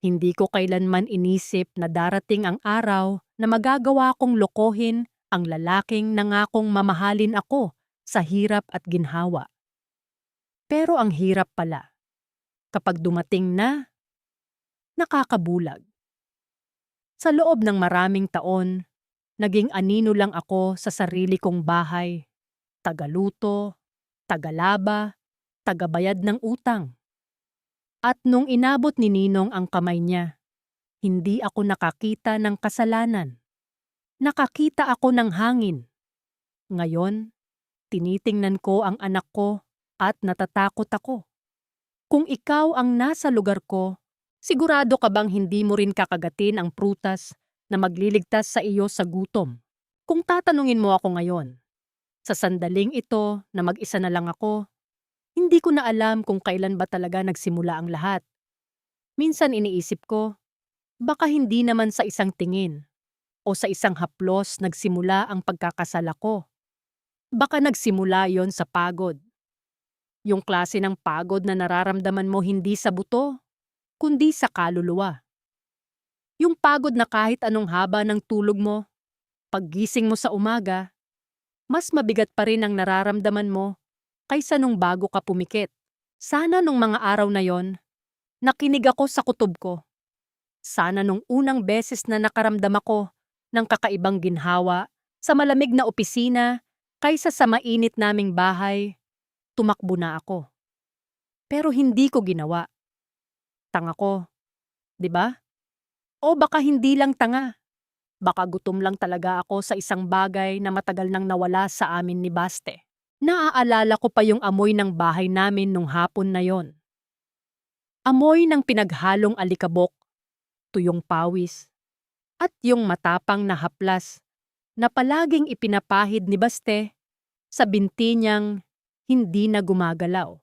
Hindi ko kailanman inisip na darating ang araw na magagawa kong lokohin ang lalaking nangakong mamahalin ako sa hirap at ginhawa. Pero ang hirap pala, kapag dumating na, nakakabulag. Sa loob ng maraming taon, naging anino lang ako sa sarili kong bahay. Tagaluto, tagalaba, tagabayad ng utang. At nung inabot ni Ninong ang kamay niya, hindi ako nakakita ng kasalanan. Nakakita ako ng hangin. Ngayon, tinitingnan ko ang anak ko at natatakot ako. Kung ikaw ang nasa lugar ko, sigurado ka bang hindi mo rin kakagatin ang prutas na magliligtas sa iyo sa gutom? Kung tatanungin mo ako ngayon, sa sandaling ito na mag-isa na lang ako, hindi ko na alam kung kailan ba talaga nagsimula ang lahat. Minsan iniisip ko, baka hindi naman sa isang tingin o sa isang haplos nagsimula ang pagkakasala ko. Baka nagsimula yon sa pagod. Yung klase ng pagod na nararamdaman mo hindi sa buto, kundi sa kaluluwa. Yung pagod na kahit anong haba ng tulog mo, paggising mo sa umaga, mas mabigat pa rin ang nararamdaman mo kaysa nung bago ka pumikit. Sana nung mga araw na yon, nakinig ako sa kutob ko. Sana nung unang beses na nakaramdam ako ng kakaibang ginhawa sa malamig na opisina kaysa sa mainit naming bahay, tumakbo na ako. Pero hindi ko ginawa. Tanga ko, di ba? O baka hindi lang tanga. Baka gutom lang talaga ako sa isang bagay na matagal nang nawala sa amin ni Baste. Naaalala ko pa yung amoy ng bahay namin nung hapon na yon. Amoy ng pinaghalong alikabok, tuyong pawis, at yung matapang na haplas na palaging ipinapahid ni Baste sa binti niyang hindi na gumagalaw.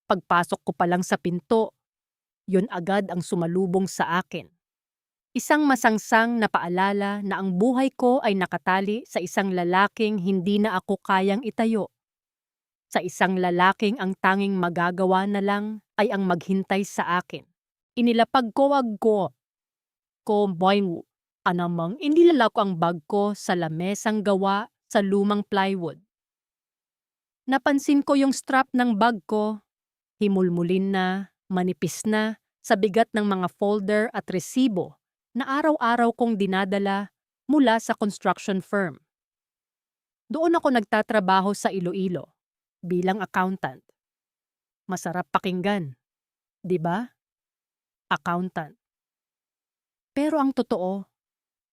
Pagpasok ko pa lang sa pinto, yun agad ang sumalubong sa akin. Isang masangsang na paalala na ang buhay ko ay nakatali sa isang lalaking hindi na ako kayang itayo. Sa isang lalaking ang tanging magagawa na lang ay ang maghintay sa akin. Inilapag ko boing, anamang inilala ko ang bag ko sa lamesang gawa sa lumang plywood. Napansin ko yung strap ng bag ko, himulmulin na, manipis na, sa bigat ng mga folder at resibo na araw-araw kong dinadala mula sa construction firm. Doon ako nagtatrabaho sa Iloilo bilang accountant. Masarap pakinggan, di ba? Accountant. Pero ang totoo,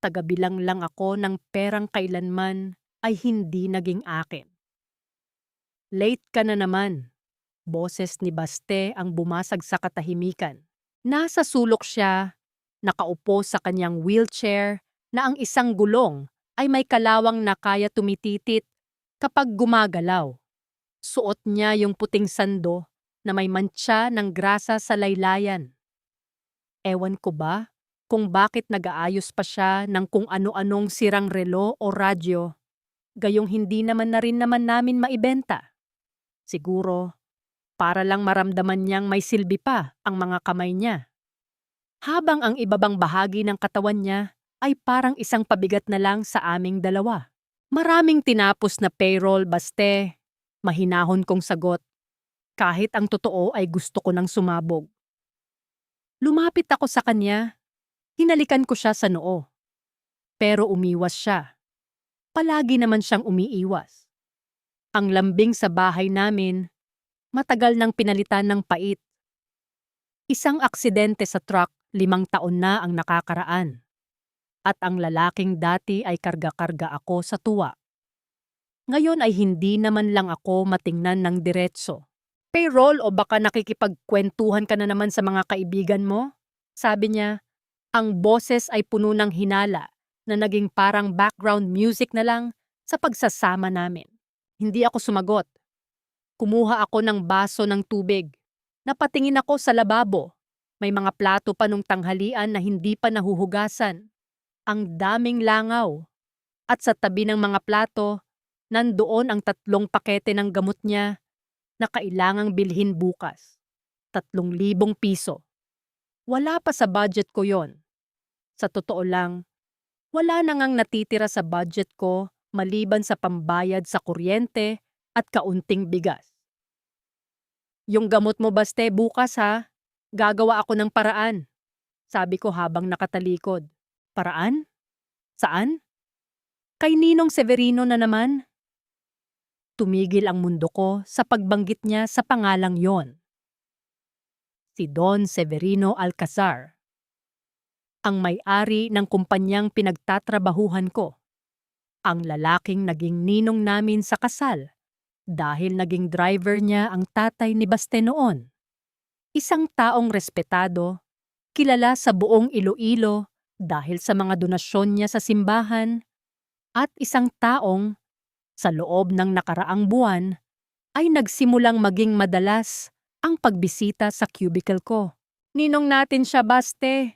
tagabilang lang ako ng perang kailanman ay hindi naging akin. Late ka na naman. Boses ni Baste ang bumasag sa katahimikan. Nasa sulok siya, nakaupo sa kanyang wheelchair na ang isang gulong ay may kalawang na kaya tumititit kapag gumagalaw. Suot niya yung puting sando na may mantsa ng grasa sa laylayan. Ewan ko ba kung bakit nag-aayos pa siya ng kung ano-anong sirang relo o radyo, gayong hindi naman na rin naman namin maibenta. Siguro, para lang maramdaman niyang may silbi pa ang mga kamay niya. Habang ang ibabang bahagi ng katawan niya ay parang isang pabigat na lang sa aming dalawa. Maraming tinapos na payroll, Baste. Mahinahon kong sagot. Kahit ang totoo ay gusto ko nang sumabog. Lumapit ako sa kanya. Hinalikan ko siya sa noo. Pero umiwas siya. Palagi naman siyang umiiwas. Ang lambing sa bahay namin, matagal nang pinalitan ng pait. Isang aksidente sa truck, 5 taon na ang nakakaraan. At ang lalaking dati ay karga-karga ako sa tuwa. Ngayon ay hindi naman lang ako matingnan ng diretso. Payroll o baka nakikipagkwentuhan ka na naman sa mga kaibigan mo? Sabi niya, ang boses ay puno ng hinala na naging parang background music na lang sa pagsasama namin. Hindi ako sumagot. Kumuha ako ng baso ng tubig. Napatingin ako sa lababo. May mga plato pa nung tanghalian na hindi pa nahuhugasan. Ang daming langaw. At sa tabi ng mga plato, nandoon ang 3 pakete ng gamot niya na kailangang bilhin bukas. 3,000 piso. Wala pa sa budget ko yon. Sa totoo lang, wala na ngang natitira sa budget ko maliban sa pambayad sa kuryente at kaunting bigas. Yung gamot mo baste bukas ha, gagawa ako ng paraan, sabi ko habang nakatalikod. Paraan? Saan? Kay Ninong Severino na naman. Tumigil ang mundo ko sa pagbanggit niya sa pangalang yon. Si Don Severino Alcazar, ang may-ari ng kumpanyang pinagtatrabahuhan ko. Ang lalaking naging ninong namin sa kasal dahil naging driver niya ang tatay ni Baste noon. Isang taong respetado, kilala sa buong Iloilo dahil sa mga donasyon niya sa simbahan, at isang taong sa loob ng nakaraang buwan ay nagsimulang maging madalas ang pagbisita sa cubicle ko. Ninong natin siya, Baste.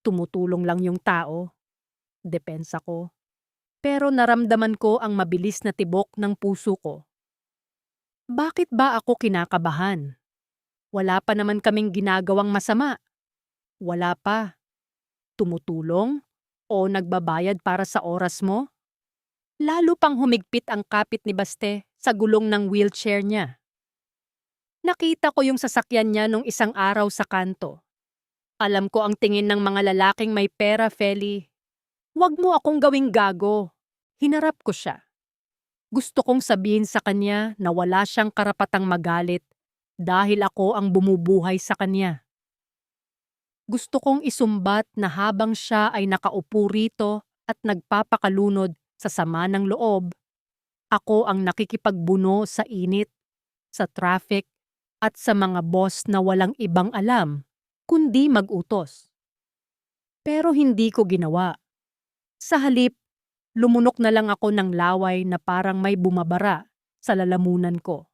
Tumutulong lang yung tao. Depensa ko. Pero naramdaman ko ang mabilis na tibok ng puso ko. Bakit ba ako kinakabahan? Wala pa naman kaming ginagawang masama. Wala pa. Tumutulong? O nagbabayad para sa oras mo? Lalo pang humigpit ang kapit ni Baste sa gulong ng wheelchair niya. Nakita ko yung sasakyan niya nung isang araw sa kanto. Alam ko ang tingin ng mga lalaking may pera, Feli. Huwag mo akong gawing gago. Hinarap ko siya. Gusto kong sabihin sa kanya na wala siyang karapatang magalit dahil ako ang bumubuhay sa kanya. Gusto kong isumbat na habang siya ay nakaupo rito at nagpapakalunod sa sama ng loob, ako ang nakikipagbuno sa init, sa traffic, at sa mga boss na walang ibang alam kundi mag-utos. Pero hindi ko ginawa. Sa halip, lumunok na lang ako ng laway na parang may bumabara sa lalamunan ko.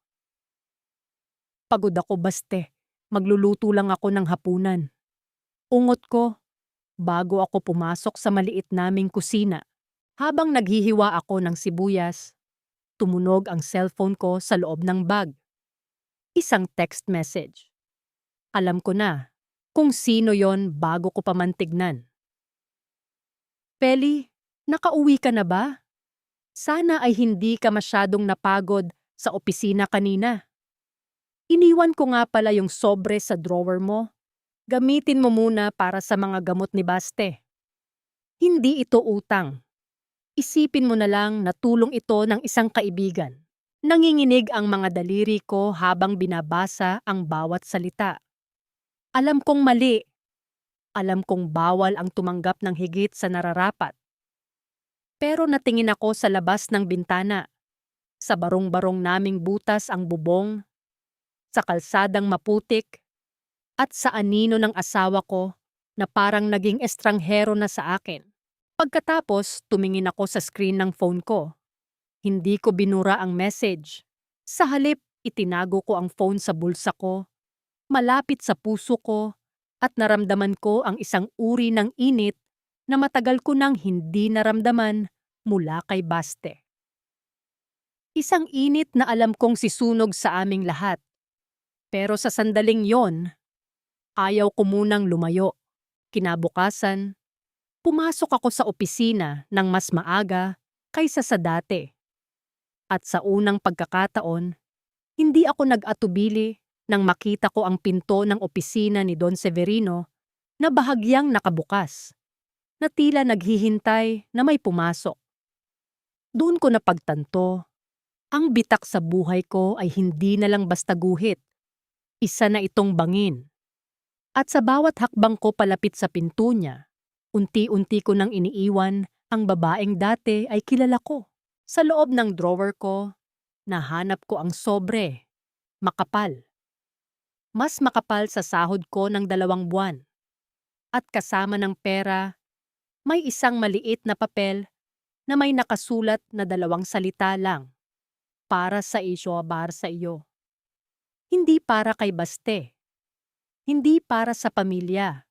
Pagod ako, Baste. Magluluto lang ako ng hapunan. Ungot ko bago ako pumasok sa maliit naming kusina. Habang naghihiwa ako ng sibuyas, tumunog ang cellphone ko sa loob ng bag. Isang text message. Alam ko na kung sino yon bago ko pa man tignan. Peli, nakauwi ka na ba? Sana ay hindi ka masyadong napagod sa opisina kanina. Iniwan ko nga pala yung sobre sa drawer mo. Gamitin mo muna para sa mga gamot ni Baste. Hindi ito utang. Isipin mo na lang na tulong ito ng isang kaibigan. Nanginginig ang mga daliri ko habang binabasa ang bawat salita. Alam kong mali. Alam kong bawal ang tumanggap ng higit sa nararapat. Pero natingin ako sa labas ng bintana. Sa barong-barong naming butas ang bubong, sa kalsadang maputik, at sa anino ng asawa ko na parang naging estranghero na sa akin. Pagkatapos, tumingin ako sa screen ng phone ko. Hindi ko binura ang message. Sa halip, itinago ko ang phone sa bulsa ko, malapit sa puso ko, at naramdaman ko ang isang uri ng init na matagal ko nang hindi naramdaman mula kay Baste. Isang init na alam kong sisunog sa aming lahat. Pero sa sandaling yon, ayaw ko munang lumayo. Kinabukasan, pumasok ako sa opisina ng mas maaga kaysa sa dati. At sa unang pagkakataon, hindi ako nag-atubili nang makita ko ang pinto ng opisina ni Don Severino na bahagyang nakabukas, na tila naghihintay na may pumasok. Doon ko napagtanto, ang bitak sa buhay ko ay hindi na lang basta guhit. Isa na itong bangin. At sa bawat hakbang ko palapit sa pinto niya, unti-unti ko nang iniiwan ang babaeng dati ay kilala ko. Sa loob ng drawer ko, nahanap ko ang sobre, makapal. Mas makapal sa sahod ko ng 2 buwan. At kasama ng pera, may isang maliit na papel na may nakasulat na 2 salita lang. Para sa iyo, bar sa iyo. Hindi para kay Baste. Hindi para sa pamilya,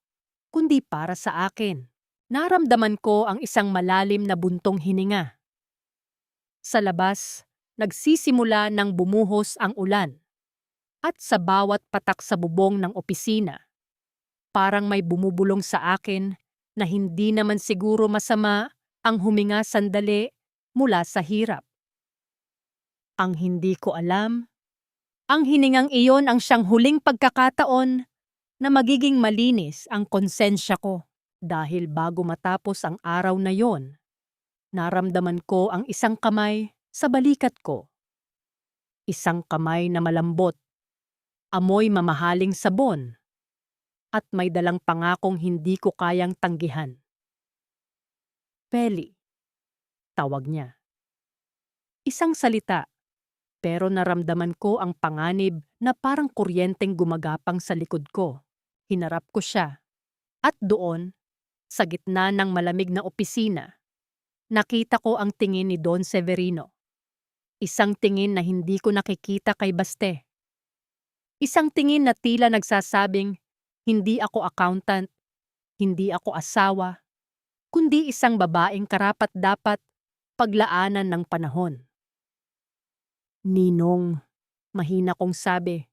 kundi para sa akin. Naramdaman ko ang isang malalim na buntong hininga. Sa labas, nagsisimula ng bumuhos ang ulan. At sa bawat patak sa bubong ng opisina, Parang may bumubulong sa akin na hindi naman siguro masama ang huminga sandali mula sa hirap. Ang hindi ko alam, ang hiningang iyon ang siyang huling pagkakataon na magiging malinis ang konsensya ko. Dahil bago matapos ang araw na yon, naramdaman ko ang isang kamay sa balikat ko. Isang kamay na malambot, amoy mamahaling sabon, at may dalang pangakong hindi ko kayang tanggihan. Feli, tawag niya. Isang salita, pero naramdaman ko ang panganib na parang kuryenteng gumagapang sa likod ko. Hinarap ko siya. At doon, sa gitna ng malamig na opisina, nakita ko ang tingin ni Don Severino. Isang tingin na hindi ko nakikita kay Baste. Isang tingin na tila nagsasabing, hindi ako accountant, hindi ako asawa, kundi isang babaeng karapat-dapat paglaanan ng panahon. Ninong, mahina kong sabi,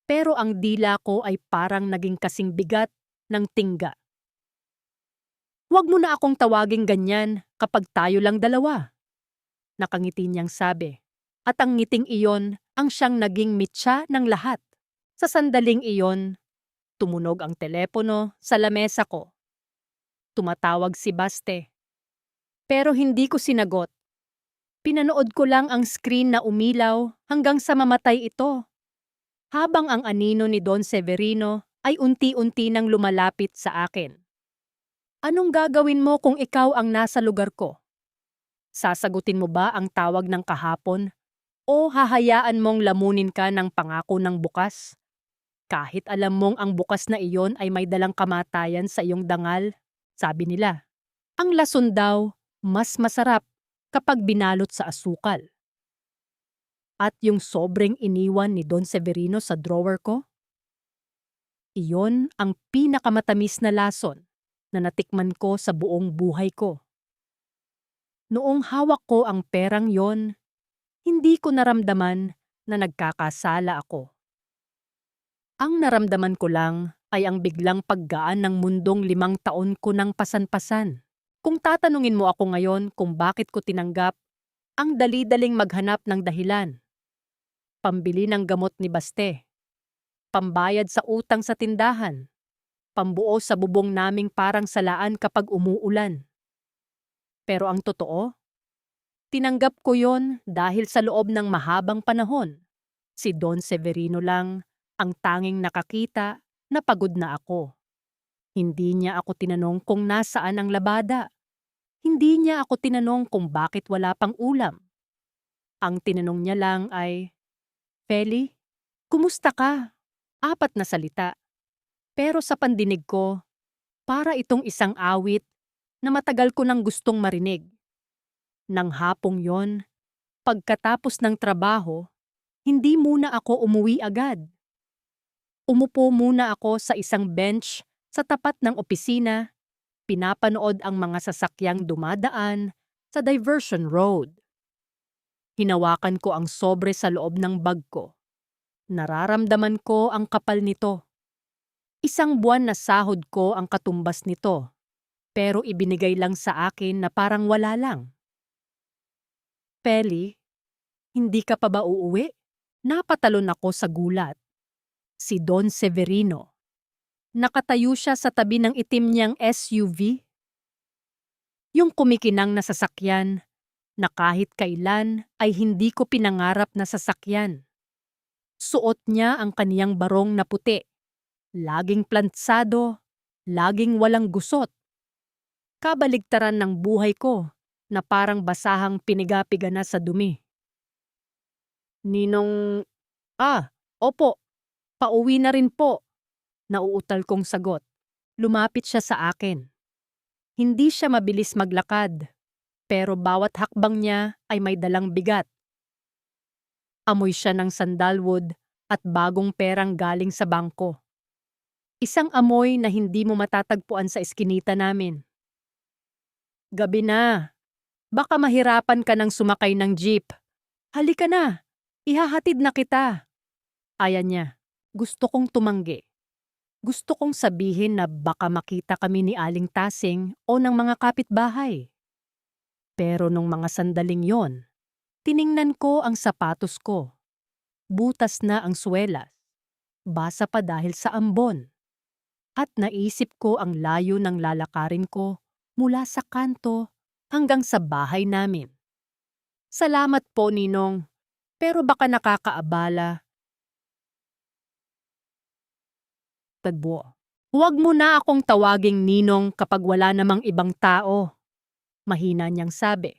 pero ang dila ko ay parang naging kasing bigat ng tingga. Huwag mo na akong tawaging ganyan kapag tayo lang dalawa. Nakangiti niyang sabi, at ang ngiting iyon ang siyang naging mitya ng lahat. Sa sandaling iyon, tumunog ang telepono sa lamesa ko. Tumatawag si Baste. Pero hindi ko sinagot. Pinanood ko lang ang screen na umilaw hanggang sa mamatay ito. Habang ang anino ni Don Severino ay unti-unti nang lumalapit sa akin. Anong gagawin mo kung ikaw ang nasa lugar ko? Sasagutin mo ba ang tawag ng kahapon o hahayaan mong lamunin ka ng pangako ng bukas? Kahit alam mong ang bukas na iyon ay may dalang kamatayan sa iyong dangal, sabi nila. Ang lason daw, mas masarap kapag binalot sa asukal. At yung sobrang iniwan ni Don Severino sa drawer ko? Iyon ang pinakamatamis na lason na natikman ko sa buong buhay ko. Noong hawak ko ang perang yon, hindi ko naramdaman na nagkakasala ako. Ang naramdaman ko lang ay ang biglang paggaan ng mundong 5 taon ko ng pasan-pasan. Kung tatanungin mo ako ngayon kung bakit ko tinanggap, ang dali-daling maghanap ng dahilan. Pambili ng gamot ni Baste, pambayad sa utang sa tindahan, pambuo sa bubong naming parang salaan kapag umuulan. Pero ang totoo, tinanggap ko yon dahil sa loob ng mahabang panahon, si Don Severino lang ang tanging nakakita na pagod na ako. Hindi niya ako tinanong kung nasaan ang labada. Hindi niya ako tinanong kung bakit wala pang ulam. Ang tinanong niya lang ay, Feli, kumusta ka? 4 na salita. Pero sa pandinig ko, para itong isang awit na matagal ko nang gustong marinig. Nang hapong yon, pagkatapos ng trabaho, hindi muna ako umuwi agad. Umupo muna ako sa isang bench sa tapat ng opisina, pinapanood ang mga sasakyang dumadaan sa diversion road. Hinawakan ko ang sobre sa loob ng bag ko. Nararamdaman ko ang kapal nito. 1 buwan na sahod ko ang katumbas nito, pero ibinigay lang sa akin na parang wala lang. Feli, hindi ka pa ba uuwi? Napatalon ako sa gulat. Si Don Severino. Nakatayo siya sa tabi ng itim niyang SUV. Yung kumikinang na sasakyan na kahit kailan ay hindi ko pinangarap na sasakyan. Suot niya ang kaniyang barong na puti. Laging plantsado, laging walang gusot. Kabaligtaran ng buhay ko na parang basahang piniga-piga na sa dumi. Ninong, opo. Pauwi na rin po. Nauutal kong sagot. Lumapit siya sa akin. Hindi siya mabilis maglakad, pero bawat hakbang niya ay may dalang bigat. Amoy siya ng sandalwood at bagong perang galing sa bangko. Isang amoy na hindi mo matatagpuan sa eskinita namin. Gabi na. Baka mahirapan ka ng sumakay ng jeep. Halika na. Ihahatid na kita. Aya niya. Gusto kong tumanggi. Gusto kong sabihin na baka makita kami ni Aling Tasing o ng mga kapitbahay. Pero nung mga sandaling yon, tiningnan ko ang sapatos ko. Butas na ang suwelas. Basa pa dahil sa ambon. At naisip ko ang layo ng lalakarin ko mula sa kanto hanggang sa bahay namin. Salamat po, Ninong. Pero baka nakakaabala. Tagbo. Huwag mo na akong tawaging Ninong kapag wala namang ibang tao. Mahina niyang sabi.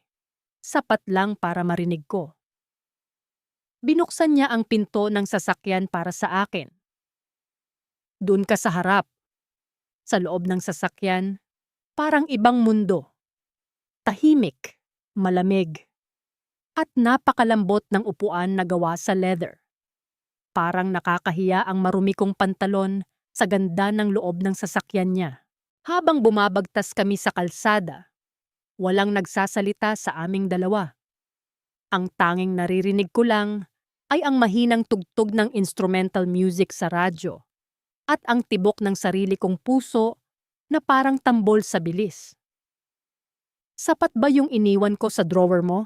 Sapat lang para marinig ko. Binuksan niya ang pinto ng sasakyan para sa akin. Doon ka sa harap. Sa loob ng sasakyan, parang ibang mundo. Tahimik, malamig, at napakalambot ng upuan na gawa sa leather. Parang nakakahiya ang marumi kong pantalon sa ganda ng loob ng sasakyan niya. Habang bumabagtas kami sa kalsada, walang nagsasalita sa aming dalawa. Ang tanging naririnig ko lang ay ang mahinang tugtog ng instrumental music sa radyo at ang tibok ng sarili kong puso na parang tambol sa bilis. Sapat ba yung iniwan ko sa drawer mo?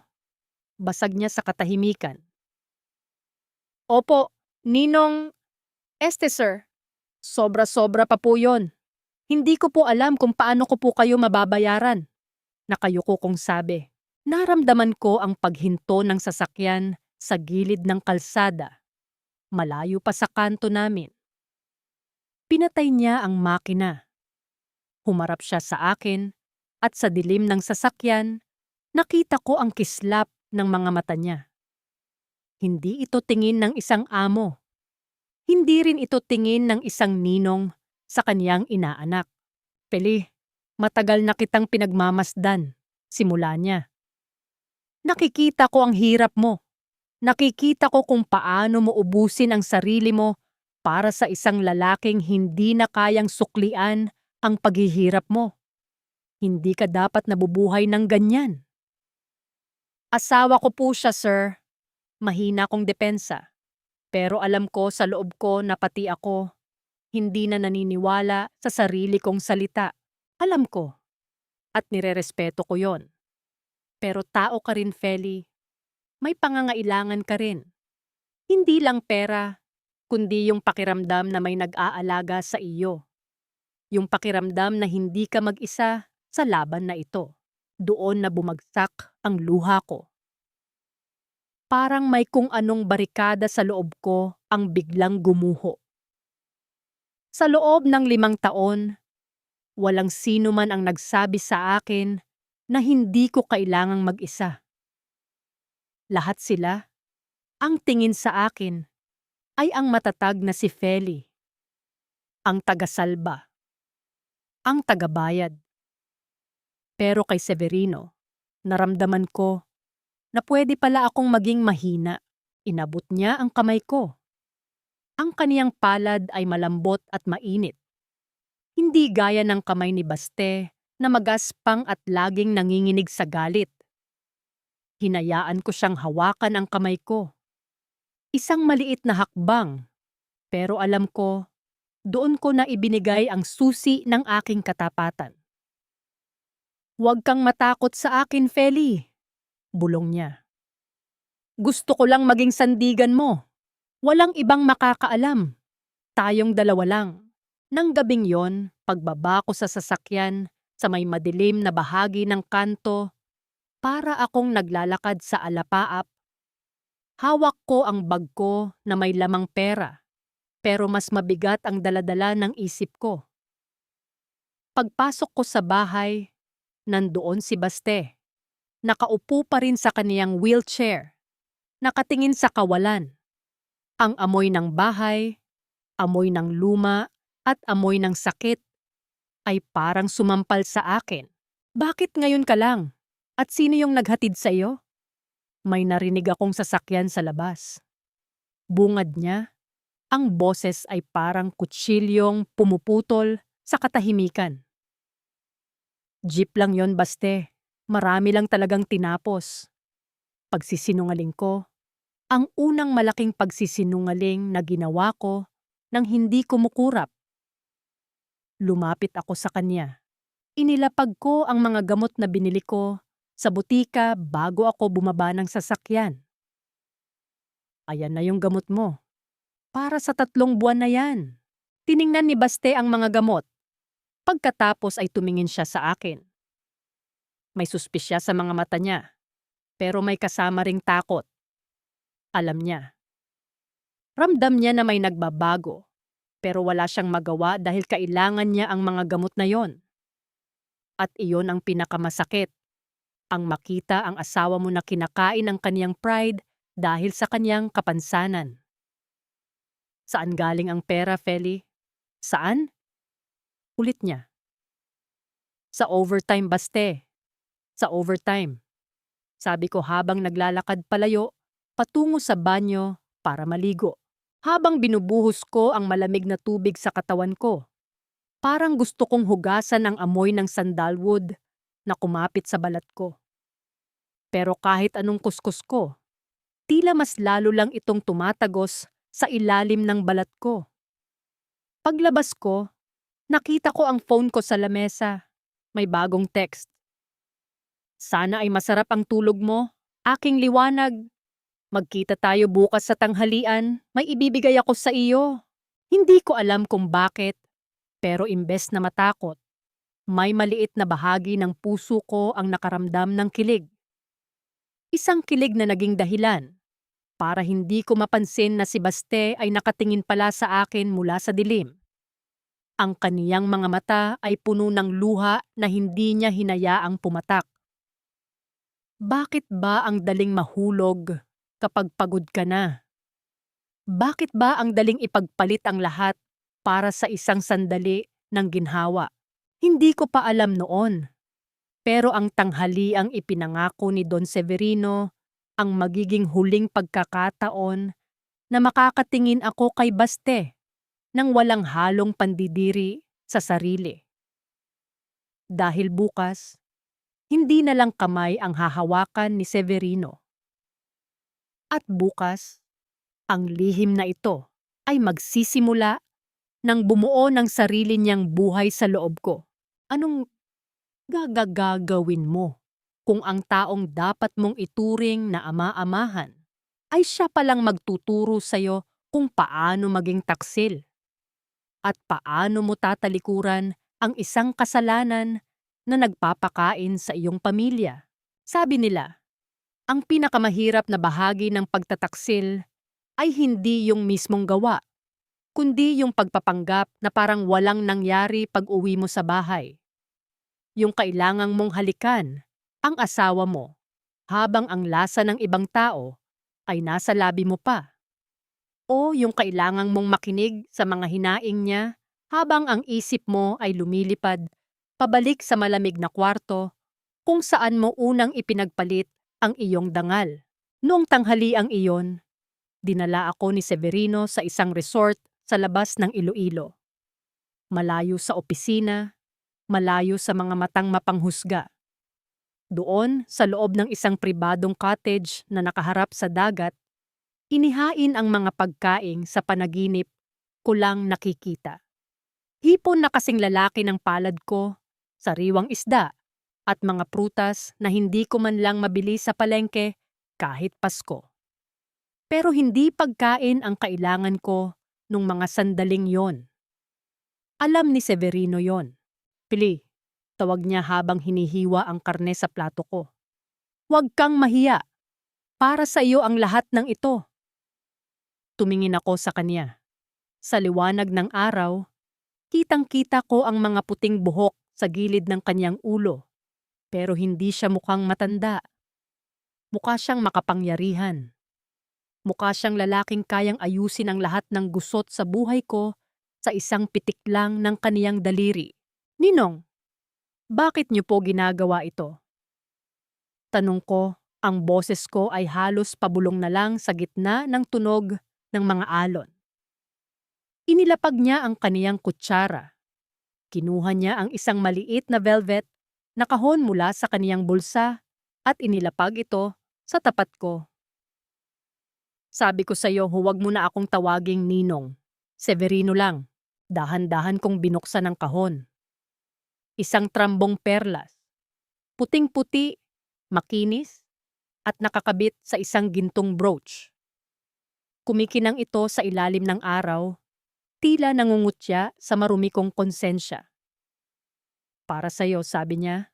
Basag niya sa katahimikan. Opo, Ninong, sir. Sobra-sobra pa po yon. Hindi ko po alam kung paano ko po kayo mababayaran. Nakayuko kong sabi. Naramdaman ko ang paghinto ng sasakyan sa gilid ng kalsada. Malayo pa sa kanto namin. Pinatay niya ang makina. Humarap siya sa akin at sa dilim ng sasakyan, nakita ko ang kislap ng mga mata niya. Hindi ito tingin ng isang amo. Hindi rin ito tingin ng isang ninong sa kaniyang inaanak. Peli, matagal na kitang pinagmamasdan, simula niya. Nakikita ko ang hirap mo. Nakikita ko kung paano mo ubusin ang sarili mo para sa isang lalaking hindi na kayang suklian ang paghihirap mo. Hindi ka dapat nabubuhay ng ganyan. Asawa ko po siya, sir. Mahina kong depensa. Pero alam ko sa loob ko na pati ako, hindi na naniniwala sa sarili kong salita. Alam ko. At nirerespeto ko yon. Pero tao ka rin, Feli. May pangangailangan ka rin. Hindi lang pera, kundi yung pakiramdam na may nag-aalaga sa iyo. Yung pakiramdam na hindi ka mag-isa sa laban na ito. Doon na bumagsak ang luha ko. Parang may kung anong barikada sa loob ko ang biglang gumuho. Sa loob ng 5 taon, walang sino man ang nagsabi sa akin na hindi ko kailangang mag-isa. Lahat sila, ang tingin sa akin, ay ang matatag na si Feli, ang tagasalba, ang tagabayad. Pero kay Severino, naramdaman ko na pwede pala akong maging mahina. Inabot niya ang kamay ko. Ang kaniyang palad ay malambot at mainit. Hindi gaya ng kamay ni Baste na magaspang at laging nanginginig sa galit. Hinayaan ko siyang hawakan ang kamay ko. Isang maliit na hakbang, pero alam ko, doon ko na ibinigay ang susi ng aking katapatan. Huwag kang matakot sa akin, Feli. Bulong niya. Gusto ko lang maging sandigan mo. Walang ibang makakaalam. Tayong dalawa lang. Nang gabing yon, pagbaba ko sa sasakyan sa may madilim na bahagi ng kanto, para akong naglalakad sa alapaap. Hawak ko ang bag ko na may lamang pera, pero mas mabigat ang daladala ng isip ko. Pagpasok ko sa bahay, nandoon si Baste. Nakaupo pa rin sa kaniyang wheelchair. Nakatingin sa kawalan. Ang amoy ng bahay, amoy ng luma, at amoy ng sakit ay parang sumampal sa akin. Bakit ngayon ka lang? At sino yung naghatid sa iyo? May narinig akong sasakyan sa labas. Bungad niya, ang boses ay parang kutsilyong pumuputol sa katahimikan. Jeep lang yon, Baste. Marami lang talagang tinapos. Pagsisinungaling ko, ang unang malaking pagsisinungaling na ginawa ko nang hindi kumukurap. Lumapit ako sa kanya. Inilapag ko ang mga gamot na binili ko sa butika bago ako bumaba ng sasakyan. Ayan na yung gamot mo. Para sa 3 buwan na yan. Tiningnan ni Baste ang mga gamot. Pagkatapos ay tumingin siya sa akin. May suspisya sa mga mata niya, pero may kasama ring takot. Alam niya. Ramdam niya na may nagbabago, pero wala siyang magawa dahil kailangan niya ang mga gamot na yon. At iyon ang pinakamasakit, ang makita ang asawa mo na kinakain ang kaniyang pride dahil sa kaniyang kapansanan. Saan galing ang pera, Feli? Saan? Ulit niya. Sa overtime, Baste. Sa overtime. Sabi ko habang naglalakad palayo, patungo sa banyo para maligo. Habang binubuhos ko ang malamig na tubig sa katawan ko. Parang gusto kong hugasan ang amoy ng sandalwood na kumapit sa balat ko. Pero kahit anong kuskus ko, tila mas lalo lang itong tumatagos sa ilalim ng balat ko. Paglabas ko, nakita ko ang phone ko sa lamesa. May bagong text. Sana ay masarap ang tulog mo. Aking liwanag. Magkita tayo bukas sa tanghalian. May ibibigay ako sa iyo. Hindi ko alam kung bakit, pero imbes na matakot, may maliit na bahagi ng puso ko ang nakaramdam ng kilig. Isang kilig na naging dahilan para hindi ko mapansin na si Baste ay nakatingin pala sa akin mula sa dilim. Ang kaniyang mga mata ay puno ng luha na hindi niya hinayaang pumatak. Bakit ba ang daling mahulog kapag pagod ka na? Bakit ba ang daling ipagpalit ang lahat para sa isang sandali ng ginhawa? Hindi ko pa alam noon. Pero ang tanghali ang ipinangako ni Don Severino ang magiging huling pagkakataon na makakatingin ako kay Baste nang walang halong pandidiri sa sarili. Dahil bukas, hindi na lang kamay ang hahawakan ni Severino. At bukas, ang lihim na ito ay magsisimula ng bumuo ng sarili niyang buhay sa loob ko. Anong gagagawin mo kung ang taong dapat mong ituring na ama-amahan ay siya palang magtuturo sa'yo kung paano maging taksil? At paano mo tatalikuran ang isang kasalanan na nagpapakain sa iyong pamilya? Sabi nila, ang pinakamahirap na bahagi ng pagtataksil ay hindi yung mismong gawa, kundi yung pagpapanggap na parang walang nangyari pag-uwi mo sa bahay. Yung kailangang mong halikan ang asawa mo habang ang lasa ng ibang tao ay nasa labi mo pa. O yung kailangang mong makinig sa mga hinaing niya habang ang isip mo ay lumilipad pabalik sa malamig na kwarto kung saan mo unang ipinagpalit ang iyong dangal. Noong tanghaliang iyon, dinala ako ni Severino sa isang resort sa labas ng Iloilo. Malayo sa opisina, malayo sa mga matang mapanghusga. Doon, sa loob ng isang pribadong cottage na nakaharap sa dagat, inihain ang mga pagkaing sa panaginip ko lang nakikita. Hipon na kasing lalaki ng palad ko, sariwang isda, at mga prutas na hindi ko man lang mabili sa palengke kahit Pasko. Pero hindi pagkain ang kailangan ko nung mga sandaling yon. Alam ni Severino yon. Pili, tawag niya habang hinihiwa ang karne sa plato ko. Huwag kang mahiya. Para sa iyo ang lahat ng ito. Tumingin ako sa kanya. Sa liwanag ng araw, kitang-kita ko ang mga puting buhok sa gilid ng kanyang ulo. Pero hindi siya mukhang matanda. Mukha siyang makapangyarihan. Mukha siyang lalaking kayang ayusin ang lahat ng gusot sa buhay ko sa isang pitik lang ng kaniyang daliri. Ninong, bakit niyo po ginagawa ito? Tanong ko, ang boses ko ay halos pabulong na lang sa gitna ng tunog ng mga alon. Inilapag niya ang kaniyang kutsara. Kinuha niya ang isang maliit na velvet na kahon mula sa kaniyang bulsa at inilapag ito sa tapat ko. Sabi ko sa iyo, huwag mo na akong tawaging Ninong. Severino lang. Dahan-dahan kong binuksan ang kahon. Isang trambong perlas. Puting-puti, makinis, at nakakabit sa isang gintong brooch. Kumikinang ito sa ilalim ng araw, tila nangungutya sa marumi kong konsensya. Para sa'yo, sabi niya.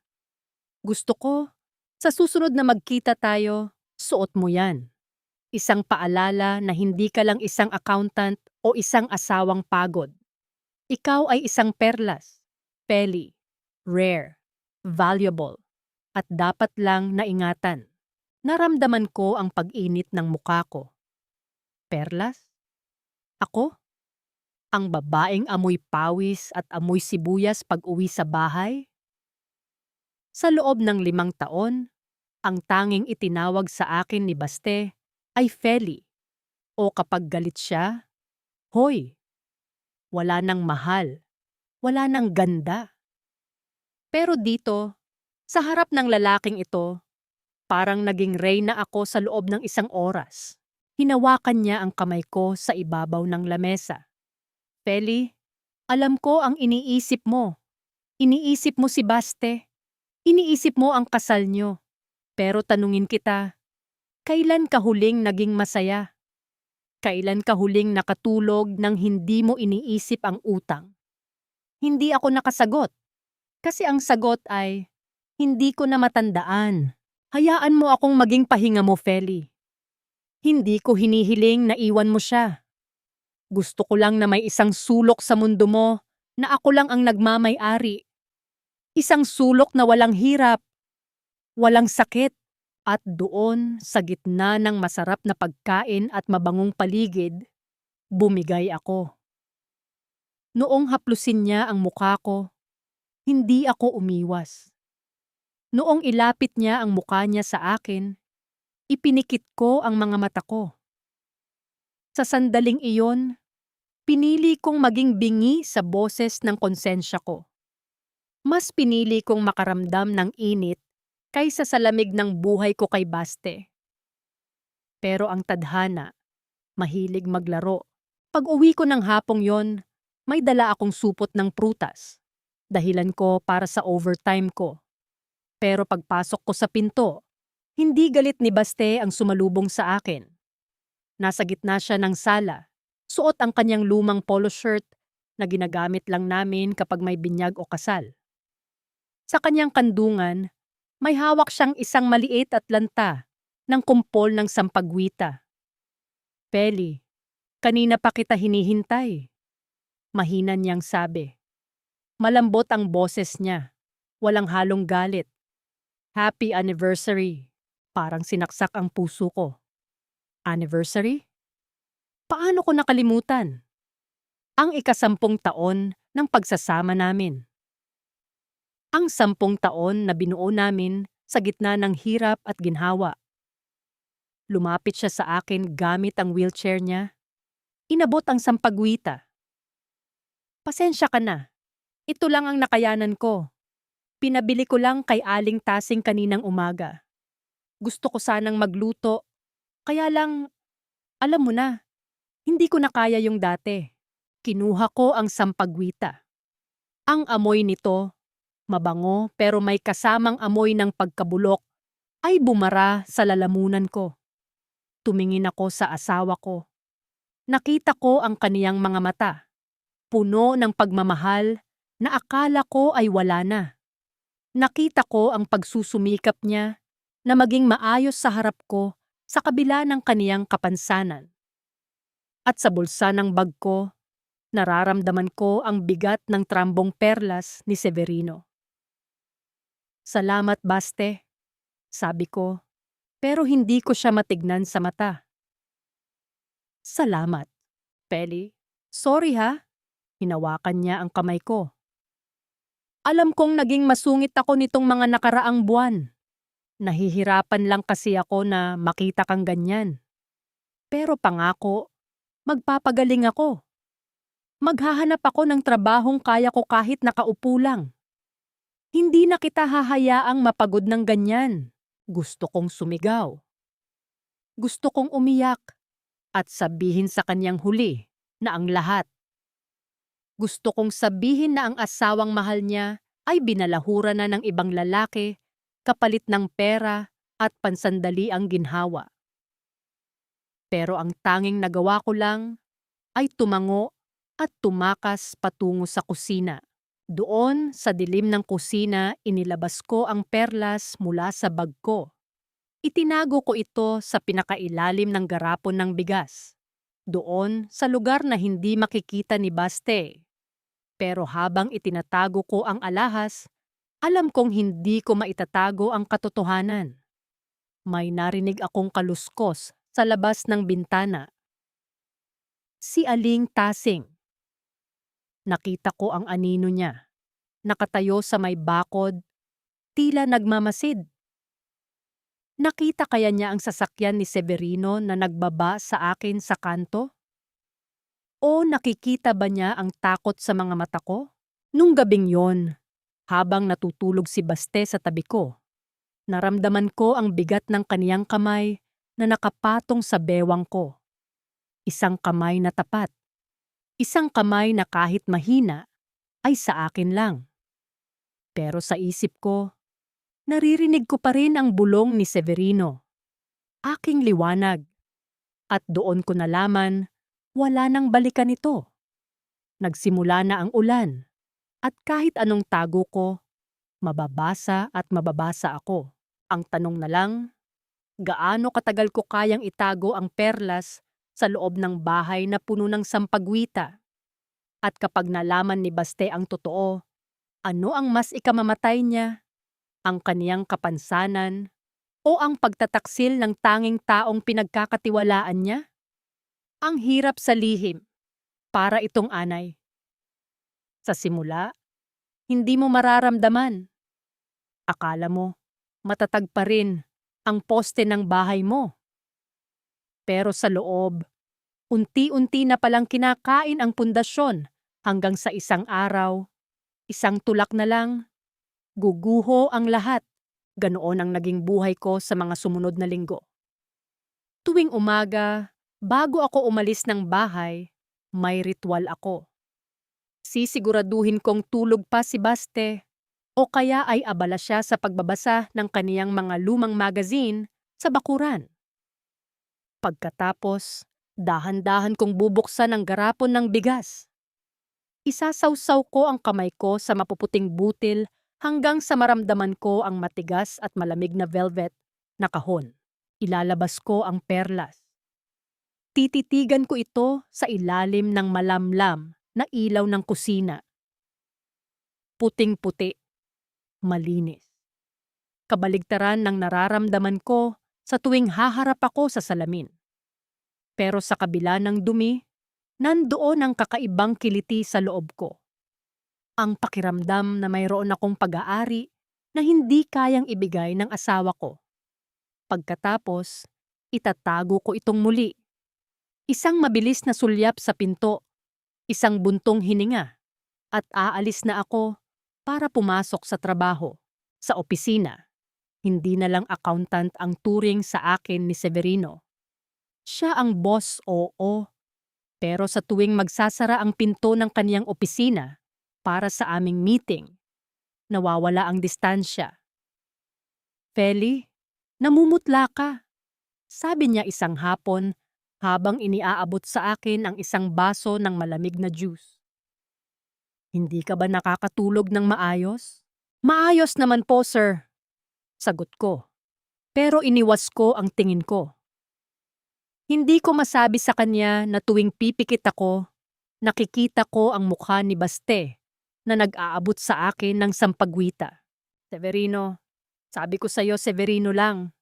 Gusto ko, sa susunod na magkita tayo, suot mo yan. Isang paalala na hindi ka lang isang accountant o isang asawang pagod. Ikaw ay isang perlas, Peli, rare, valuable, at dapat lang naingatan. Naramdaman ko ang pag-init ng mukha ko. Perlas? Ako? Ang babaeng amoy pawis at amoy sibuyas pag-uwi sa bahay? Sa loob ng 5 taon, ang tanging itinawag sa akin ni Baste ay Feli. O kapag galit siya, Hoy, wala nang mahal, wala nang ganda. Pero dito, sa harap ng lalaking ito, parang naging reyna ako sa loob ng 1 oras. Hinawakan niya ang kamay ko sa ibabaw ng lamesa. Feli, alam ko ang iniisip mo. Iniisip mo si Baste. Iniisip mo ang kasal niyo. Pero tanungin kita, kailan ka huling naging masaya? Kailan ka huling nakatulog nang hindi mo iniisip ang utang? Hindi ako nakasagot. Kasi ang sagot ay, hindi ko na matandaan. Hayaan mo akong maging pahinga mo, Feli. Hindi ko hinihiling na iwan mo siya. Gusto ko lang na may isang sulok sa mundo mo na ako lang ang nagmamay-ari. Isang sulok na walang hirap, walang sakit, at doon sa gitna ng masarap na pagkain at mabangong paligid, bumigay ako. Noong haplusin niya ang mukha ko, hindi ako umiwas. Noong ilapit niya ang mukha niya sa akin, ipinikit ko ang mga mata ko. Sa sandaling iyon, pinili kong maging bingi sa boses ng konsensya ko. Mas pinili kong makaramdam ng init kaysa sa lamig ng buhay ko kay Baste. Pero ang tadhana, mahilig maglaro. Pag-uwi ko ng hapong yon, may dala akong supot ng prutas. Dahilan ko para sa overtime ko. Pero pagpasok ko sa pinto, hindi galit ni Baste ang sumalubong sa akin. Nasa gitna siya ng sala, suot ang kanyang lumang polo shirt na ginagamit lang namin kapag may binyag o kasal. Sa kanyang kandungan, may hawak siyang isang maliit at lanta ng kumpol ng sampagwita. Peli, kanina pa kita hinihintay. Mahina niyang sabi. Malambot ang boses niya, walang halong galit. Happy anniversary. Parang sinaksak ang puso ko. Anniversary? Paano ko nakalimutan? Ang 10 taon ng pagsasama namin. Ang 10 taon na binuo namin sa gitna ng hirap at ginhawa. Lumapit siya sa akin gamit ang wheelchair niya. Inabot ang sampagwita. Pasensya ka na. Ito lang ang nakayanan ko. Pinabili ko lang kay Aling Tasing kaninang umaga. Gusto ko sanang magluto. Kaya lang, alam mo na, hindi ko na kaya yung dati. Kinuha ko ang sampagwita. Ang amoy nito, mabango pero may kasamang amoy ng pagkabulok, ay bumara sa lalamunan ko. Tumingin ako sa asawa ko. Nakita ko ang kaniyang mga mata, puno ng pagmamahal na akala ko ay wala na. Nakita ko ang pagsusumikap niya na maging maayos sa harap ko sa kabila ng kaniyang kapansanan. At sa bulsa ng bag ko, nararamdaman ko ang bigat ng trambong perlas ni Severino. Salamat, Baste, sabi ko, pero hindi ko siya matignan sa mata. Salamat, Peli. Sorry ha. Hinawakan niya ang kamay ko. Alam kong naging masungit ako nitong mga nakaraang buwan. Nahihirapan lang kasi ako na makita kang ganyan. Pero pangako, magpapagaling ako. Maghahanap ako ng trabahong kaya ko kahit nakaupo lang. Hindi na kita hahayaang mapagod ng ganyan. Gusto kong sumigaw. Gusto kong umiyak at sabihin sa kanyang huli na ang lahat Gusto kong sabihin na ang asawang mahal niya ay binalahura na ng ibang lalaki kapalit ng pera at pansandali ang ginhawa. Pero ang tanging nagawa ko lang ay tumango at tumakas patungo sa kusina. Doon sa dilim ng kusina, inilabas ko ang perlas mula sa bag ko. Itinago ko ito sa pinakailalim ng garapon ng bigas. Doon sa lugar na hindi makikita ni Baste. Pero habang itinatago ko ang alahas, alam kong hindi ko maitatago ang katotohanan. May narinig akong kaluskos sa labas ng bintana. Si Aling Tasing. Nakita ko ang anino niya. Nakatayo sa may bakod, tila nagmamasid. Nakita kaya niya ang sasakyan ni Severino na nagbaba sa akin sa kanto? O nakikita ba niya ang takot sa mga mata ko? Nung gabing yon, habang natutulog si Baste sa tabi ko, naramdaman ko ang bigat ng kaniyang kamay na nakapatong sa bewang ko. Isang kamay na tapat. Isang kamay na kahit mahina ay sa akin lang. Pero sa isip ko, naririnig ko pa rin ang bulong ni Severino. Aking liwanag. At doon ko nalaman, wala nang balikan ito. Nagsimula na ang ulan. At kahit anong tago ko, mababasa at mababasa ako. Ang tanong na lang, gaano katagal ko kayang itago ang perlas sa loob ng bahay na puno ng sampagwita? At kapag nalaman ni Baste ang totoo, ano ang mas ikamamatay niya? Ang kaniyang kapansanan o ang pagtataksil ng tanging taong pinagkakatiwalaan niya? Ang hirap sa lihim, para itong anay. Sa simula, hindi mo mararamdaman. Akala mo, matatag pa rin ang poste ng bahay mo. Pero sa loob, unti-unti na palang kinakain ang pundasyon hanggang sa isang araw, isang tulak na lang, guguho ang lahat. Ganoon ang naging buhay ko sa mga sumunod na linggo. Tuwing umaga, bago ako umalis ng bahay, may ritual ako. Sisiguraduhin kong tulog pa si Baste o kaya ay abala siya sa pagbabasa ng kaniyang mga lumang magazine sa bakuran. Pagkatapos, dahan-dahan kong bubuksan ang garapon ng bigas. Isasawsaw ko ang kamay ko sa mapuputing butil hanggang sa maramdaman ko ang matigas at malamig na velvet na kahon. Ilalabas ko ang perlas. Tititigan ko ito sa ilalim ng malamlam na ilaw ng kusina. Puting-puti, malinis. Kabaligtaran ng nararamdaman ko sa tuwing haharap ako sa salamin. Pero sa kabila ng dumi, nandoon ang kakaibang kiliti sa loob ko. Ang pakiramdam na mayroon akong pag-aari na hindi kayang ibigay ng asawa ko. Pagkatapos, itatago ko itong muli. Isang mabilis na sulyap sa pinto, isang buntong hininga, at aalis na ako para pumasok sa trabaho, sa opisina. Hindi na lang accountant ang turing sa akin ni Severino. Siya ang boss, oo. Pero sa tuwing magsasara ang pinto ng kaniyang opisina para sa aming meeting, nawawala ang distansya. Feli, namumutla ka. Sabi niya isang hapon habang iniaabot sa akin ang isang baso ng malamig na juice. Hindi ka ba nakakatulog ng maayos? Maayos naman po, sir. Sagot ko. Pero iniwas ko ang tingin ko. Hindi ko masabi sa kanya na tuwing pipikit ako, nakikita ko ang mukha ni Baste na nag-aabot sa akin ng sampagwita. Severino, sabi ko sa'yo Severino lang.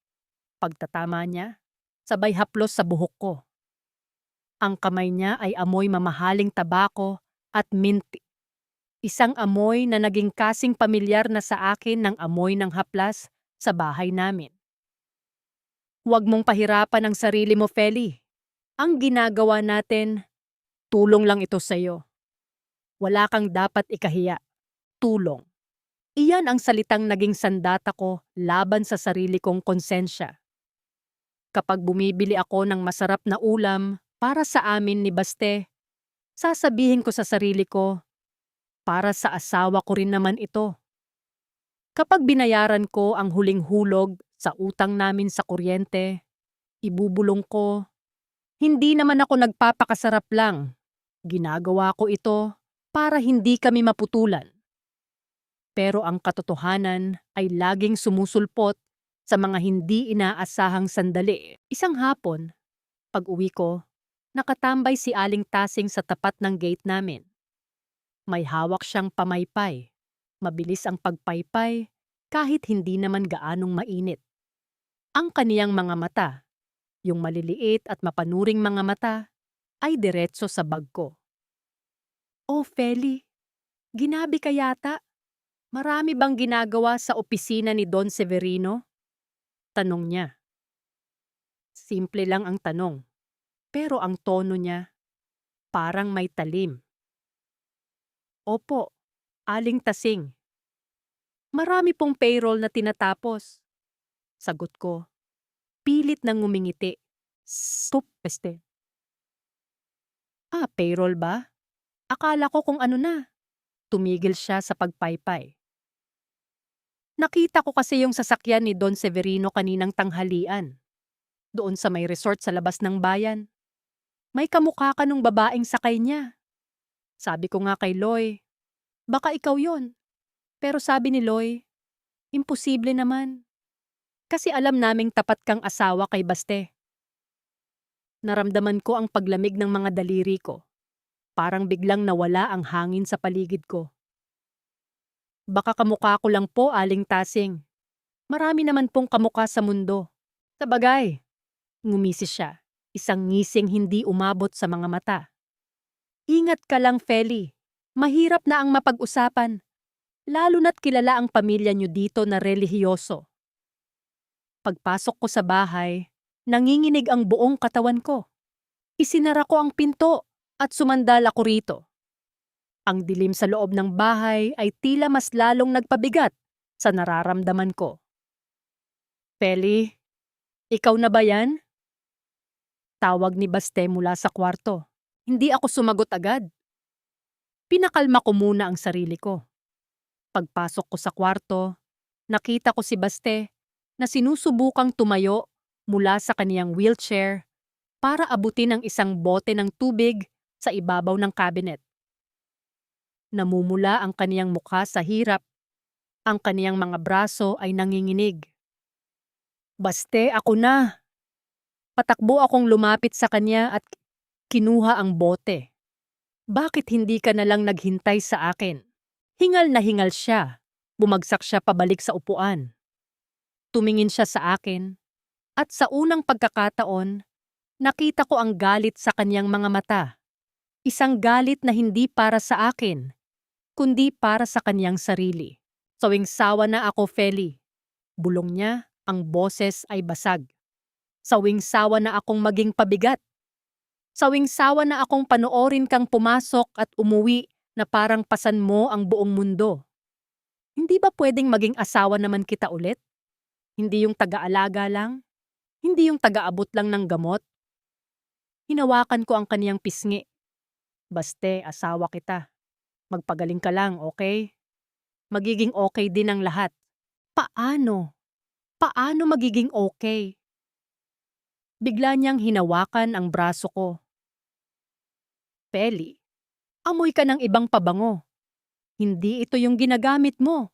Pagtatama niya, sabay haplos sa buhok ko. Ang kamay niya ay amoy mamahaling tabako at minti. Isang amoy na naging kasing pamilyar na sa akin ng amoy ng haplas sa bahay namin. Huwag mong pahirapan ang sarili mo, Feli. Ang ginagawa natin, tulong lang ito sa'yo. Wala kang dapat ikahiya. Tulong. Iyan ang salitang naging sandata ko laban sa sarili kong konsensya. Kapag bumibili ako ng masarap na ulam para sa amin ni Baste, sasabihin ko sa sarili ko Para sa asawa ko rin naman ito. Kapag binayaran ko ang huling hulog sa utang namin sa kuryente, ibubulong ko. Hindi naman ako nagpapakasarap lang. Ginagawa ko ito para hindi kami maputulan. Pero ang katotohanan ay laging sumusulpot sa mga hindi inaasahang sandali. Isang hapon, pag-uwi ko, nakatambay si Aling Tasing sa tapat ng gate namin. May hawak siyang pamaypay. Mabilis ang pagpaypay kahit hindi naman gaanong mainit. Ang kaniyang mga mata, yung maliliit at mapanuring mga mata, ay diretso sa bag ko. "Oh, Feli, ginabi ka yata? Marami bang ginagawa sa opisina ni Don Severino?" Tanong niya. Simple lang ang tanong, pero ang tono niya parang may talim. "Opo, Aling Tasing. Marami pong payroll na tinatapos." Sagot ko, pilit nang ngumingiti. Stop, peste. Payroll ba? Akala ko kung ano na. Tumigil siya sa pagpaypay. Nakita ko kasi yung sasakyan ni Don Severino kaninang tanghalian. Doon sa may resort sa labas ng bayan. May kamukha ka nung babaeng sakay niya. Sabi ko nga kay Loy, baka ikaw yon. Pero sabi ni Loy, imposible naman. Kasi alam naming tapat kang asawa kay Baste. Naramdaman ko ang paglamig ng mga daliri ko. Parang biglang nawala ang hangin sa paligid ko. Baka kamukha ko lang po, Aling Tasing. Marami naman pong kamukha sa mundo. Sabagay, ngumisi siya. Isang ngising hindi umabot sa mga mata. Ingat ka lang, Feli. Mahirap na ang mapag-usapan. Lalo na't kilala ang pamilya niyo dito na relihiyoso. Pagpasok ko sa bahay, nanginginig ang buong katawan ko. Isinara ko ang pinto at sumandal ako rito. Ang dilim sa loob ng bahay ay tila mas lalong nagpabigat sa nararamdaman ko. Feli, ikaw na ba yan? Tawag ni Baste mula sa kwarto. Hindi ako sumagot agad. Pinakalma ko muna ang sarili ko. Pagpasok ko sa kwarto, nakita ko si Baste na sinusubukang tumayo mula sa kaniyang wheelchair para abutin ang isang bote ng tubig sa ibabaw ng cabinet. Namumula ang kaniyang mukha sa hirap. Ang kaniyang mga braso ay nanginginig. "Baste, ako na." Patakbo akong lumapit sa kanya at kinuha ang bote. "Bakit hindi ka na lang naghintay sa akin?" Hingal na hingal siya. Bumagsak siya pabalik sa upuan. Tumingin siya sa akin at sa unang pagkakataon, nakita ko ang galit sa kanyang mga mata. Isang galit na hindi para sa akin, kundi para sa kanyang sarili. "Sawing-sawa na ako, Feli." Bulong niya, ang boses ay basag. "Sawing-sawa na akong maging pabigat. Sawing-sawa na akong panoorin kang pumasok at umuwi na parang pasan mo ang buong mundo. Hindi ba pwedeng maging asawa naman kita ulit? Hindi yung taga-alaga lang? Hindi yung taga-abot lang ng gamot?" Hinawakan ko ang kaniyang pisngi. "Baste, asawa kita. Magpagaling ka lang, okay? Magiging okay din ang lahat." "Paano? Paano magiging okay?" Bigla niyang hinawakan ang braso ko. "Feli, amoy ka ng ibang pabango. Hindi ito yung ginagamit mo.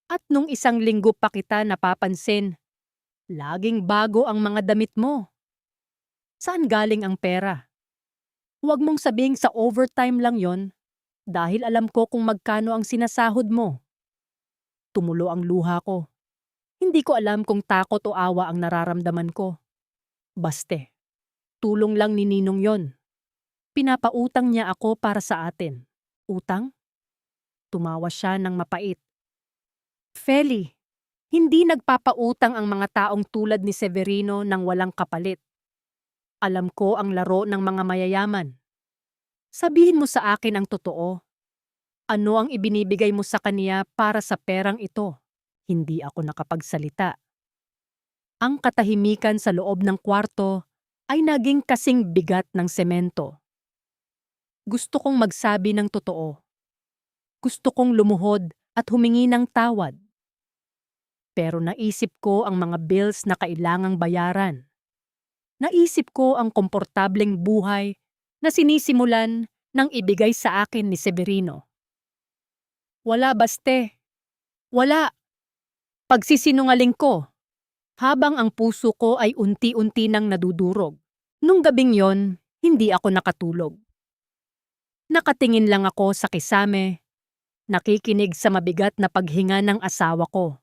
At nung isang linggo pa kita napapansin, laging bago ang mga damit mo. Saan galing ang pera? Huwag mong sabing sa overtime lang yon, dahil alam ko kung magkano ang sinasahod mo." Tumulo ang luha ko. Hindi ko alam kung takot o awa ang nararamdaman ko. "Baste, tulong lang ni Ninong yon. Pinapautang niya ako para sa atin." "Utang?" Tumawa siya ng mapait. "Feli, hindi nagpapautang ang mga taong tulad ni Severino ng walang kapalit. Alam ko ang laro ng mga mayayaman. Sabihin mo sa akin ang totoo. Ano ang ibinibigay mo sa kaniya para sa perang ito?" Hindi ako nakapagsalita. Ang katahimikan sa loob ng kwarto ay naging kasing bigat ng semento. Gusto kong magsabi ng totoo. Gusto kong lumuhod at humingi ng tawad. Pero naisip ko ang mga bills na kailangang bayaran. Naisip ko ang komportableng buhay na sinisimulan ng ibigay sa akin ni Severino. Wala, Baste. Wala. Pagsisinungaling ko. Habang ang puso ko ay unti-unti nang nadudurog. Nung gabing yon, hindi ako nakatulog. Nakatingin lang ako sa kisame, nakikinig sa mabigat na paghinga ng asawa ko.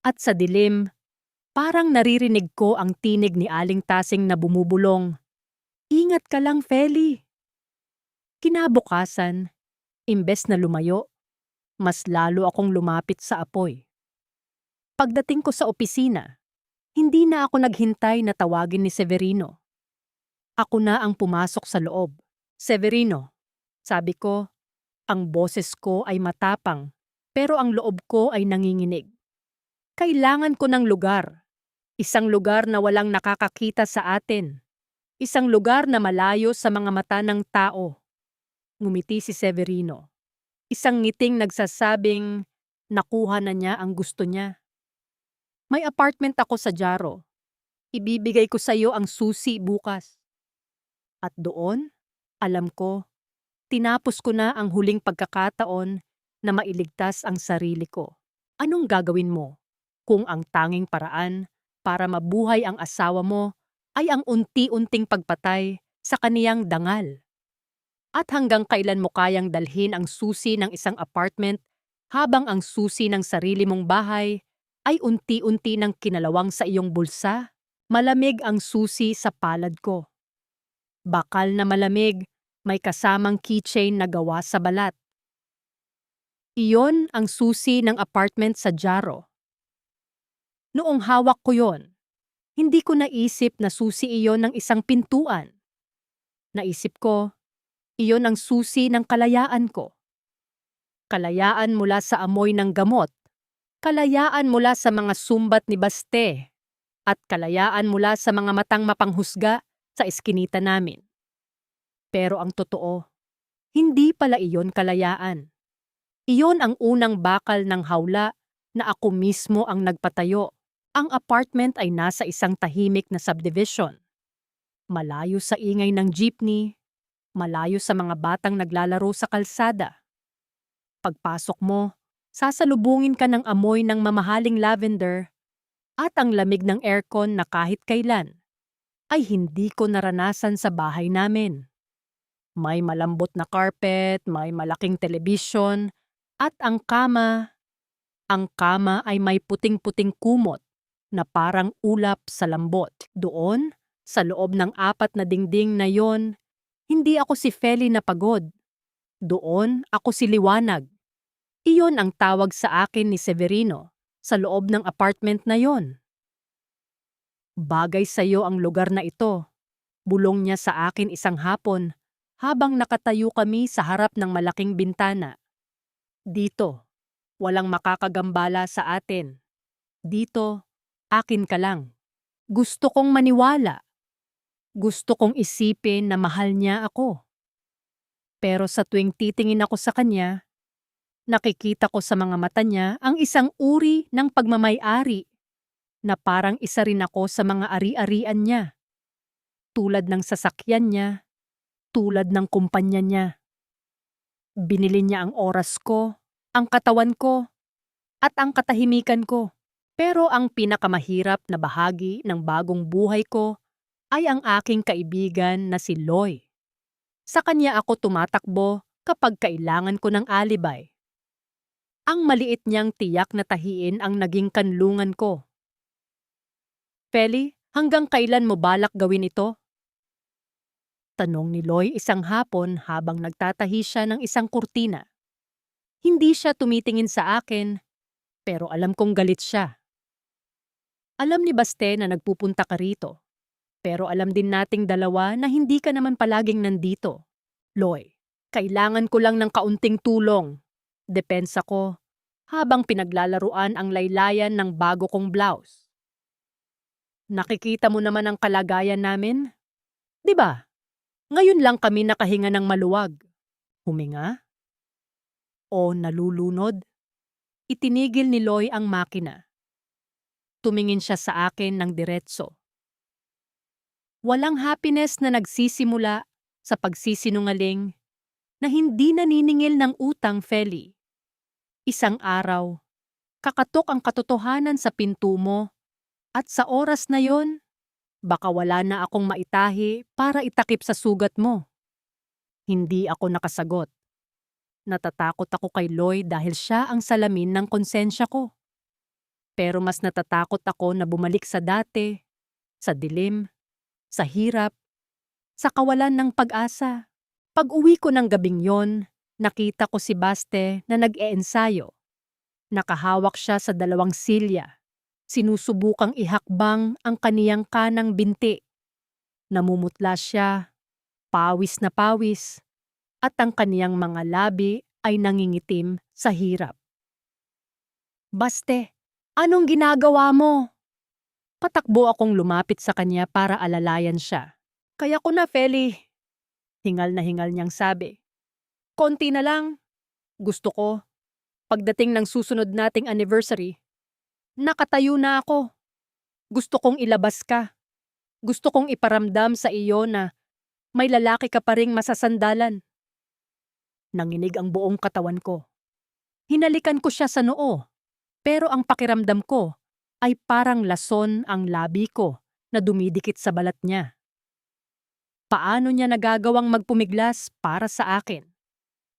At sa dilim, parang naririnig ko ang tinig ni Aling Tasing na bumubulong. Ingat ka lang, Feli. Kinabukasan, imbes na lumayo, mas lalo akong lumapit sa apoy. Pagdating ko sa opisina, hindi na ako naghintay na tawagin ni Severino. Ako na ang pumasok sa loob. Severino, sabi ko, ang boses ko ay matapang, pero ang loob ko ay nanginginig. Kailangan ko ng lugar. Isang lugar na walang nakakakita sa atin. Isang lugar na malayo sa mga mata ng tao. Ngumiti si Severino. Isang ngiting nagsasabing nakuha na niya ang gusto niya. May apartment ako sa Jaro. Ibibigay ko sa iyo ang susi bukas. At doon, alam ko, tinapos ko na ang huling pagkakataon na mailigtas ang sarili ko. Anong gagawin mo kung ang tanging paraan para mabuhay ang asawa mo ay ang unti-unting pagpatay sa kaniyang dangal? At hanggang kailan mo kayang dalhin ang susi ng isang apartment habang ang susi ng sarili mong bahay ay unti-unti nang kinalawang sa iyong bulsa? Malamig ang susi sa palad ko. Bakal na malamig, may kasamang keychain na gawa sa balat. Iyon ang susi ng apartment sa Jaro. Noong hawak ko yon, hindi ko naisip na susi iyon ng isang pintuan. Naisip ko, iyon ang susi ng kalayaan ko. Kalayaan mula sa amoy ng gamot. Kalayaan mula sa mga sumbat ni Baste. At kalayaan mula sa mga matang mapanghusga sa eskinita namin. Pero ang totoo, hindi pala iyon kalayaan. Iyon ang unang bakal ng hawla na ako mismo ang nagpatayo. Ang apartment ay nasa isang tahimik na subdivision. Malayo sa ingay ng jeepney, malayo sa mga batang naglalaro sa kalsada. Pagpasok mo, sasalubungin ka ng amoy ng mamahaling lavender at ang lamig ng aircon na kahit kailan ay hindi ko naranasan sa bahay namin. May malambot na carpet, may malaking television, at ang kama ay may puting-puting kumot na parang ulap sa lambot. Doon, sa loob ng 4 na dingding na yon, hindi ako si Feli na pagod. Doon, ako si Liwanag. Iyon ang tawag sa akin ni Severino sa loob ng apartment na yon. Bagay sa iyo ang lugar na ito. Bulong niya sa akin isang hapon habang nakatayo kami sa harap ng malaking bintana. Dito, walang makakagambala sa atin. Dito, akin ka lang. Gusto kong maniwala. Gusto kong isipin na mahal niya ako. Pero sa tuwing titingin ako sa kanya, nakikita ko sa mga mata niya ang isang uri ng pagmamay-ari na parang isa rin ako sa mga ari-arian niya. Tulad ng sasakyan niya, tulad ng kumpanya niya. Binili niya ang oras ko, ang katawan ko, at ang katahimikan ko. Pero ang pinakamahirap na bahagi ng bagong buhay ko ay ang aking kaibigan na si Loy. Sa kanya ako tumatakbo kapag kailangan ko ng alibay. Ang maliit niyang tiyak na tahiin ang naging kanlungan ko. Feli, hanggang kailan mo balak gawin ito? Tanong ni Loy isang hapon habang nagtatahi siya ng isang kurtina. Hindi siya tumitingin sa akin, pero alam kong galit siya. Alam ni Baste na nagpupunta ka rito, pero alam din nating dalawa na hindi ka naman palaging nandito. Loy, kailangan ko lang ng kaunting tulong. Depensa ko habang pinaglalaruan ang laylayan ng bago kong blouse. Nakikita mo naman ang kalagayan namin? 'Di ba? Ngayon lang kami nakahinga ng maluwag. Huminga? o nalulunod? Itinigil ni Loy ang makina. Tumingin siya sa akin ng diretso. Walang happiness na nagsisimula sa pagsisinungaling na hindi naniningil ng utang, Feli. Isang araw, kakatok ang katotohanan sa pinto mo at sa oras na yon, baka wala na akong maitahi para itakip sa sugat mo. Hindi ako nakasagot. Natatakot ako kay Loy dahil siya ang salamin ng konsensya ko. Pero mas natatakot ako na bumalik sa dati, sa dilim, sa hirap, sa kawalan ng pag-asa. Pag-uwi ko ng gabing yon, nakita ko si Baste na nag-eensayo. Nakahawak siya sa 2 silya. Sinusubukang ihakbang ang kaniyang kanang binti. Namumutla siya, pawis na pawis, at ang kaniyang mga labi ay nangingitim sa hirap. Baste, anong ginagawa mo? Patakbo akong lumapit sa kanya para alalayan siya. Kaya ko na, Feli. Hingal na hingal niyang sabi. Konti na lang. Gusto ko, pagdating ng susunod nating anniversary, nakatayo na ako. Gusto kong ilabas ka. Gusto kong iparamdam sa iyo na may lalaki ka pa ring masasandalan. Nanginig ang buong katawan ko. Hinalikan ko siya sa noo, pero ang pakiramdam ko ay parang lason ang labi ko na dumidikit sa balat niya. Paano niya nagagawang magpumiglas para sa akin?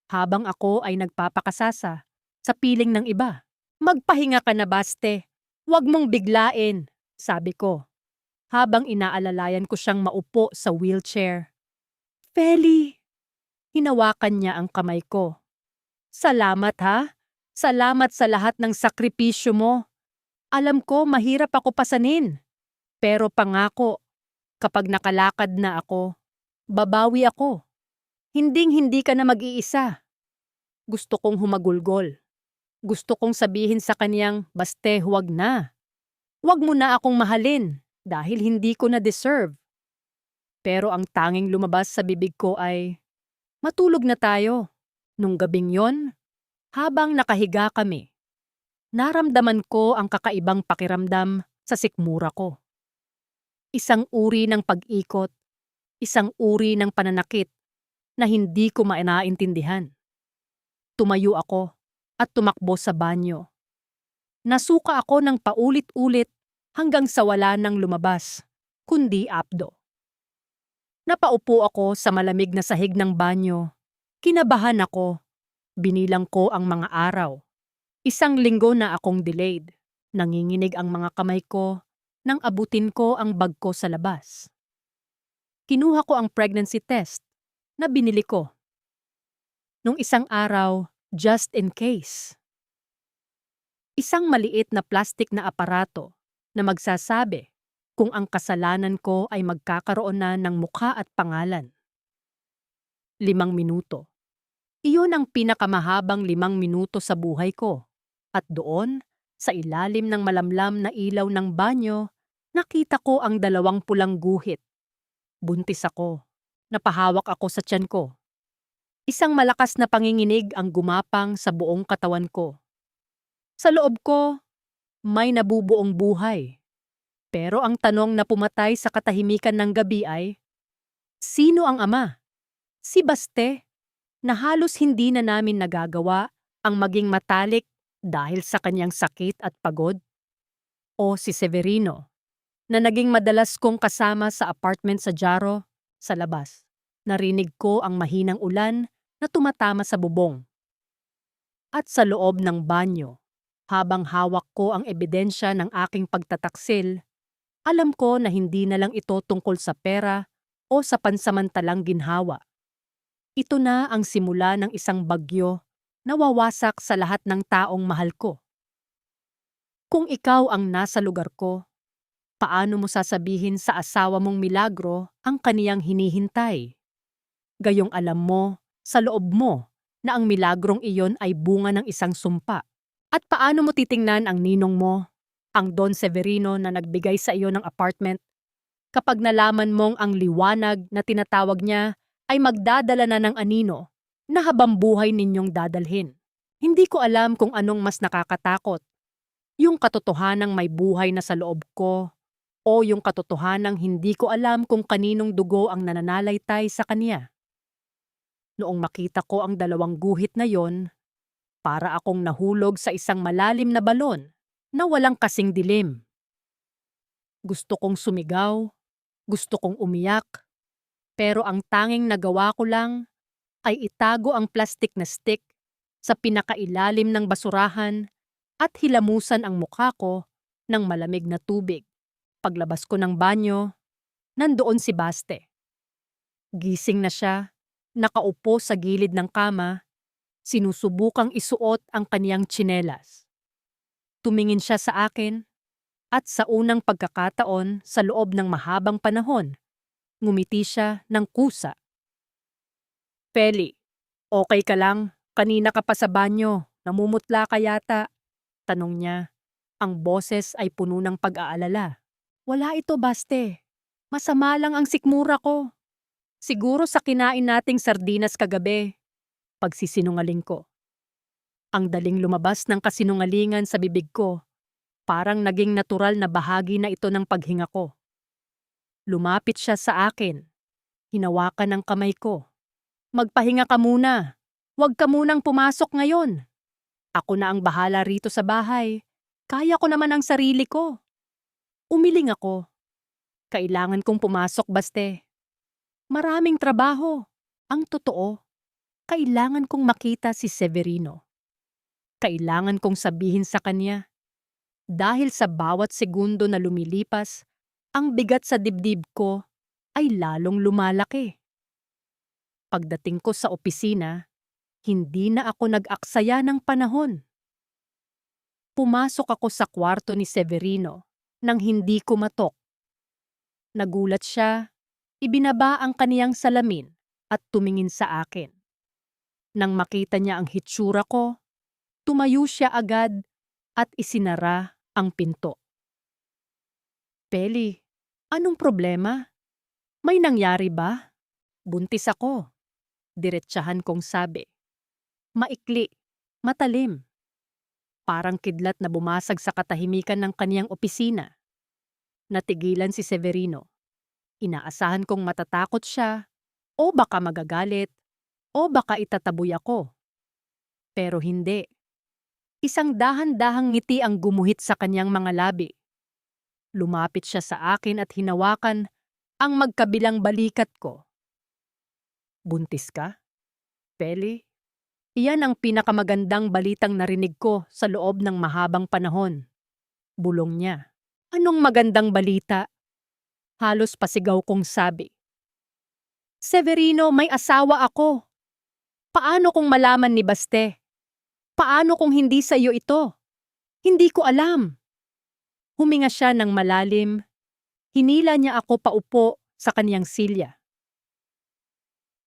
Habang ako ay nagpapakasasa sa piling ng iba. Magpahinga ka na, Baste. Huwag mong biglain, sabi ko. Habang inaalalayan ko siyang maupo sa wheelchair. Feli! Hinawakan niya ang kamay ko. Salamat ha. Salamat sa lahat ng sakripisyo mo. Alam ko mahirap ako pasanin. Pero pangako, kapag nakalakad na ako, babawi ako. Hinding-hindi ka na mag-iisa. Gusto kong humagulgol. Gusto kong sabihin sa kaniyang, Baste, huwag na. Huwag mo na akong mahalin dahil hindi ko na deserve. Pero ang tanging lumabas sa bibig ko ay, matulog na tayo. Nung gabing yon, habang nakahiga kami, naramdaman ko ang kakaibang pakiramdam sa sikmura ko. Isang uri ng pag-ikot, isang uri ng pananakit na hindi ko maintindihan. Tumayo ako at tumakbo sa banyo. Nasuka ako ng paulit-ulit hanggang sa wala nang lumabas, kundi apdo. Napaupo ako sa malamig na sahig ng banyo. Kinabahan ako. Binilang ko ang mga araw. 1 linggo na akong delayed. Nanginginig ang mga kamay ko nang abutin ko ang bag ko sa labas. Kinuha ko ang pregnancy test na binili ko. Nung isang araw, just in case. Isang maliit na plastik na aparato na magsasabi kung ang kasalanan ko ay magkakaroon na ng mukha at pangalan. 5 minuto. Iyon ang pinakamahabang 5 minuto sa buhay ko. At doon, sa ilalim ng malamlam na ilaw ng banyo, nakita ko ang 2 pulang guhit. Buntis ako. Napahawak ako sa tiyan ko. Isang malakas na panginginig ang gumapang sa buong katawan ko. Sa loob ko, may nabubuong buhay. Pero ang tanong na pumatay sa katahimikan ng gabi ay, sino ang ama? Si Baste, na halos hindi na namin nagagawa ang maging matalik dahil sa kanyang sakit at pagod? O si Severino, na naging madalas kong kasama sa apartment sa Jaro, sa labas. Narinig ko ang mahinang ulan na tumatama sa bubong. At sa loob ng banyo, habang hawak ko ang ebidensya ng aking pagtataksil, alam ko na hindi na lang ito tungkol sa pera o sa pansamantalang ginhawa. Ito na ang simula ng isang bagyo na wawasak sa lahat ng taong mahal ko. Kung ikaw ang nasa lugar ko, paano mo sasabihin sa asawa mong milagro ang kaniyang hinihintay? Gayong alam mo, sa loob mo, na ang milagrong iyon ay bunga ng isang sumpa. At paano mo titingnan ang ninong mo, ang Don Severino na nagbigay sa iyo ng apartment, kapag nalaman mong ang liwanag na tinatawag niya ay magdadala na ng anino na habambuhay ninyong dadalhin? Hindi ko alam kung anong mas nakakatakot. Yung katotohanang may buhay na sa loob ko o yung katotohanang hindi ko alam kung kaninong dugo ang nananalaytay sa kanya. Noong makita ko ang dalawang guhit na yon, para akong nahulog sa isang malalim na balon na walang kasing dilim. Gusto kong sumigaw, gusto kong umiyak, pero ang tanging nagawa ko lang ay itago ang plastik na stick sa pinakailalim ng basurahan at hilamusan ang mukha ko ng malamig na tubig. Paglabas ko ng banyo, nandoon si Baste. Gising na siya, nakaupo sa gilid ng kama, sinusubukang isuot ang kaniyang tsinelas. Tumingin siya sa akin at sa unang pagkakataon sa loob ng mahabang panahon, ngumiti siya ng kusa. Feli, okay ka lang? Kanina ka pa sa banyo, namumutla ka yata. Tanong niya. Ang boses ay puno ng pag-aalala. Wala ito, Baste. Masama lang ang sikmura ko. Siguro sa kinain nating sardinas kagabi. Pagsisinungaling ko. Ang daling lumabas ng kasinungalingan sa bibig ko. Parang naging natural na bahagi na ito ng paghinga ko. Lumapit siya sa akin. Hinawakan ang kamay ko. Magpahinga ka muna. Huwag ka munang pumasok ngayon. Ako na ang bahala rito sa bahay. Kaya ko naman ang sarili ko. Umiling ako. Kailangan kong pumasok, Baste. Maraming trabaho. Ang totoo, kailangan kong makita si Severino. Kailangan kong sabihin sa kanya. Dahil sa bawat segundo na lumilipas, ang bigat sa dibdib ko ay lalong lumalaki. Pagdating ko sa opisina, hindi na ako nag-aksaya ng panahon. Pumasok ako sa kwarto ni Severino nang hindi kumatok. Nagulat siya, ibinaba ang kaniyang salamin at tumingin sa akin. Nang makita niya ang hitsura ko, tumayo siya agad at isinara ang pinto. Peli, anong problema? May nangyari ba? Buntis ako. Diretsahan kong sabi. Maikli, matalim. Parang kidlat na bumasag sa katahimikan ng kaniyang opisina. Natigilan si Severino. Inaasahan kong matatakot siya, o baka magagalit, o baka itataboy ako. Pero hindi. Isang dahan-dahang ngiti ang gumuhit sa kaniyang mga labi. Lumapit siya sa akin at hinawakan ang magkabilang balikat ko. Buntis ka? Peli? Iyan ang pinakamagandang balitang narinig ko sa loob ng mahabang panahon. Bulong niya. Anong magandang balita? Halos pasigaw kong sabi. Severino, may asawa ako. Paano kung malaman ni Baste? Paano kung hindi sa iyo ito? Hindi ko alam. Huminga siya ng malalim. Hinila niya ako paupo sa kaniyang silya.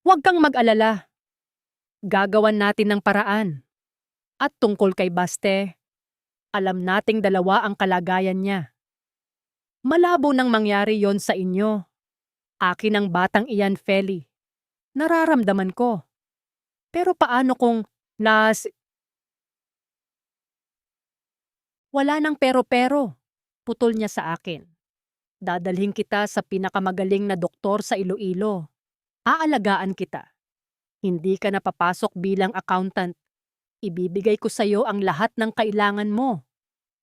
Huwag kang mag-alala. Gagawan natin ng paraan. At tungkol kay Baste, alam nating dalawa ang kalagayan niya. Malabo nang mangyari yon sa inyo. Akin ang batang iyan, Feli. Nararamdaman ko. Pero paano kung Wala nang pero-pero. Putol niya sa akin. Dadalhin kita sa pinakamagaling na doktor sa Iloilo. Aalagaan kita. Hindi ka na papasok bilang accountant. Ibibigay ko sa iyo ang lahat ng kailangan mo.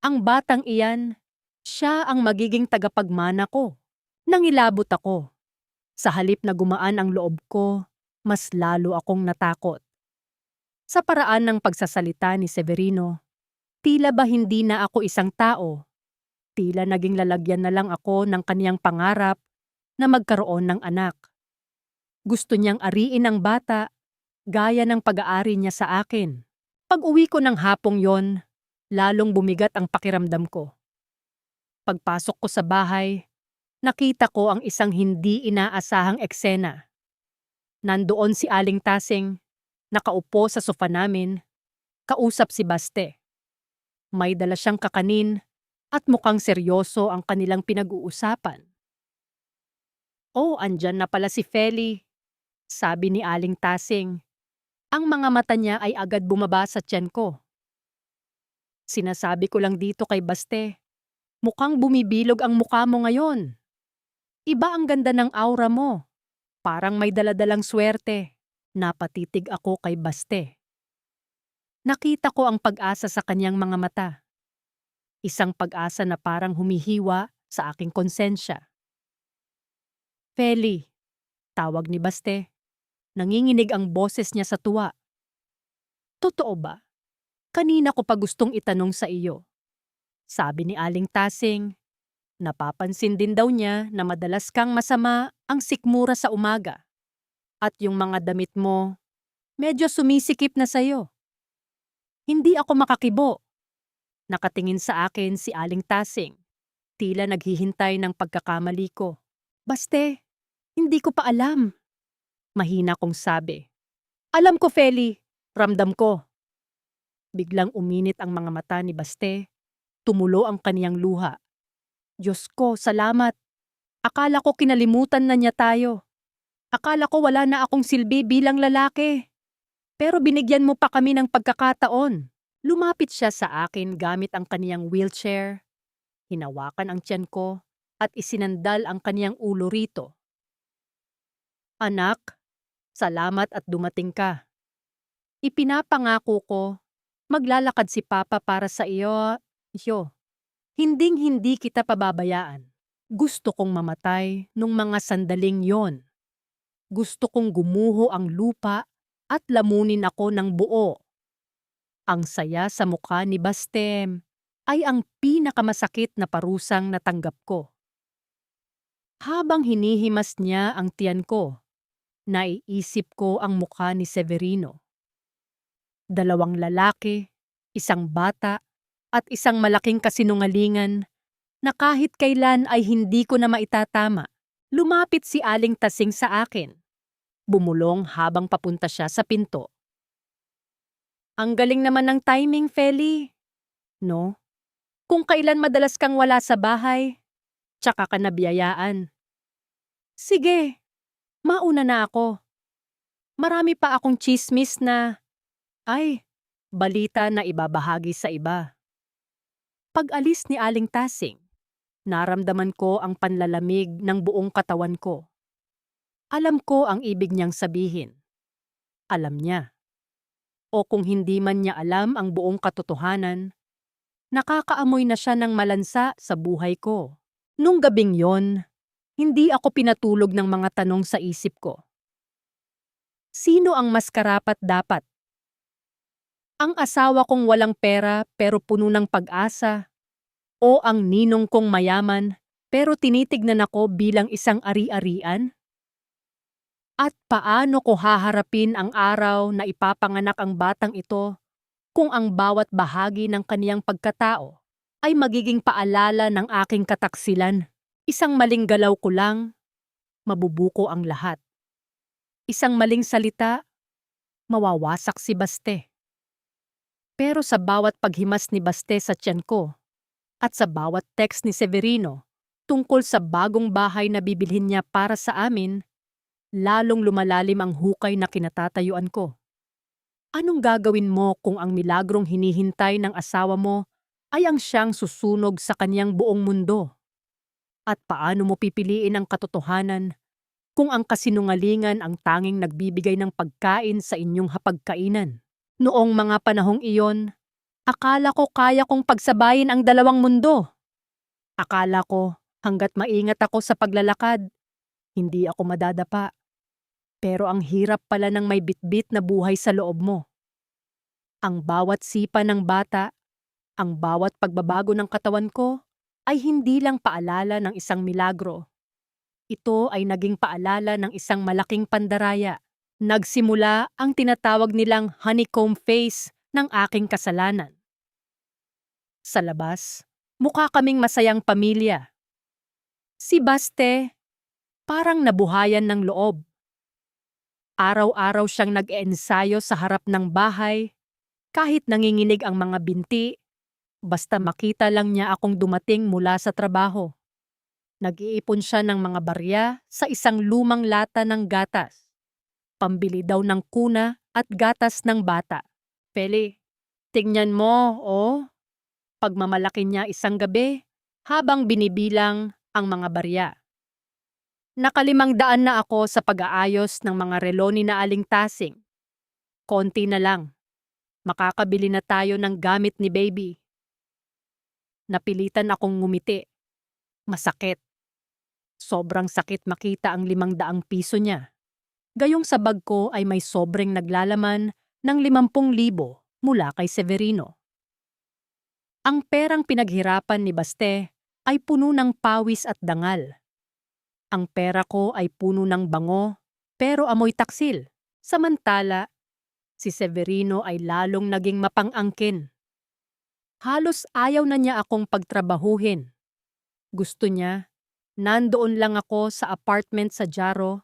Ang batang iyan, siya ang magiging tagapagmana ko. Nangilabot ako. Sa halip na gumaan ang loob ko, mas lalo akong natakot. Sa paraan ng pagsasalita ni Severino, tila ba hindi na ako isang tao? Tila naging lalagyan na lang ako ng kaniyang pangarap na magkaroon ng anak. Gusto niyang ariin ang bata, gaya ng pag-aari niya sa akin. Pag-uwi ko ng hapong yon, lalong bumigat ang pakiramdam ko. Pagpasok ko sa bahay, nakita ko ang isang hindi inaasahang eksena. Nandoon si Aling Tasing, nakaupo sa sofa namin, kausap si Baste. May dala siyang kakanin at mukhang seryoso ang kanilang pinag-uusapan. Oh, andyan na pala si Feli, sabi ni Aling Tasing. Ang mga mata niya ay agad bumaba sa tiyan ko. Sinasabi ko lang dito kay Baste, mukhang bumibilog ang mukha mo ngayon. Iba ang ganda ng aura mo. Parang may daladalang swerte. Napatitig ako kay Baste. Nakita ko ang pag-asa sa kanyang mga mata. Isang pag-asa na parang humihiwa sa aking konsensya. Feli, tawag ni Baste. Nanginginig ang boses niya sa tuwa. Totoo ba? Kanina ko pa gustong itanong sa iyo. Sabi ni Aling Tasing, napapansin din daw niya na madalas kang masama ang sikmura sa umaga. At yung mga damit mo, medyo sumisikip na sa'yo. Hindi ako makakibo. Nakatingin sa akin si Aling Tasing. Tila naghihintay ng pagkakamali ko. Baste, hindi ko pa alam. Mahina kong sabi. Alam ko, Feli. Ramdam ko. Biglang uminit ang mga mata ni Baste. Tumulo ang kaniyang luha. Diyos ko, salamat. Akala ko kinalimutan na niya tayo. Akala ko wala na akong silbi bilang lalaki. Pero binigyan mo pa kami ng pagkakataon. Lumapit siya sa akin gamit ang kaniyang wheelchair. Hinawakan ang tiyan ko at isinandal ang kaniyang ulo rito. Anak, salamat at dumating ka. Ipinapangako ko, maglalakad si Papa para sa iyo. Hinding-hindi kita pababayaan. Gusto kong mamatay nung mga sandaling yon. Gusto kong gumuho ang lupa at lamunin ako ng buo. Ang saya sa mukha ni Bastem ay ang pinakamasakit na parusang natanggap ko. Habang hinihimas niya ang tiyan ko, naiisip ko ang mukha ni Severino. 2 lalaki, 1 bata, at isang malaking kasinungalingan na kahit kailan ay hindi ko na maitatama. Lumapit si Aling Tasing sa akin. Bumulong habang papunta siya sa pinto. Ang galing naman ng timing, Feli. No? Kung kailan madalas kang wala sa bahay, tsaka ka nabiyayaan. Sige, mauna na ako. Marami pa akong tsismis na, balita na ibabahagi sa iba. Pag-alis ni Aling Tasing, naramdaman ko ang panlalamig ng buong katawan ko. Alam ko ang ibig niyang sabihin. Alam niya. O kung hindi man niya alam ang buong katotohanan, nakakaamoy na siya ng malansa sa buhay ko. Nung gabing yon, hindi ako pinatulog ng mga tanong sa isip ko. Sino ang mas karapat dapat? Ang asawa kong walang pera pero puno ng pag-asa, o ang ninong kong mayaman pero tinitignan ako bilang isang ari-arian? At paano ko haharapin ang araw na ipapanganak ang batang ito kung ang bawat bahagi ng kaniyang pagkatao ay magiging paalala ng aking kataksilan? Isang maling galaw ko lang, mabubuko ang lahat. Isang maling salita, mawawasak si Baste. Pero sa bawat paghimas ni Baste sa tiyan ko at sa bawat text ni Severino tungkol sa bagong bahay na bibilhin niya para sa amin, lalong lumalalim ang hukay na kinatatayuan ko. Anong gagawin mo kung ang milagrong hinihintay ng asawa mo ay ang siyang susunog sa kaniyang buong mundo? At paano mo pipiliin ang katotohanan kung ang kasinungalingan ang tanging nagbibigay ng pagkain sa inyong hapagkainan? Noong mga panahong iyon, akala ko kaya kong pagsabayin ang 2 mundo. Akala ko hanggat maingat ako sa paglalakad, hindi ako madadapa. Pero ang hirap pala ng may bitbit na buhay sa loob mo. Ang bawat sipa ng bata, ang bawat pagbabago ng katawan ko ay hindi lang paalala ng isang milagro. Ito ay naging paalala ng isang malaking pandaraya. Nagsimula ang tinatawag nilang honeycomb phase ng aking kasalanan. Sa labas, mukha kaming masayang pamilya. Si Baste, parang nabuhayan ng loob. Araw-araw siyang nag-eensayo sa harap ng bahay, kahit nanginginig ang mga binti, basta makita lang niya akong dumating mula sa trabaho. Nag-iipon siya ng mga barya sa isang lumang lata ng gatas. Pambili daw ng kuna at gatas ng bata. Feli, tingnan mo, oh. Pagmamalaki niya isang gabi habang binibilang ang mga barya. Naka500 na ako sa pag-aayos ng mga relo ni na Aling Tasing. Konti na lang. Makakabili na tayo ng gamit ni baby. Napilitan akong ngumiti. Masakit. Sobrang sakit makita ang 500 piso niya. Gayong sa bag ko ay may sobrang naglalaman ng 50,000 mula kay Severino. Ang perang pinaghirapan ni Baste ay puno ng pawis at dangal. Ang pera ko ay puno ng bango pero amoy taksil. Samantala, si Severino ay lalong naging mapang-angkin. Halos ayaw na niya akong pagtrabahuhin. Gusto niya, nandoon lang ako sa apartment sa Jaro,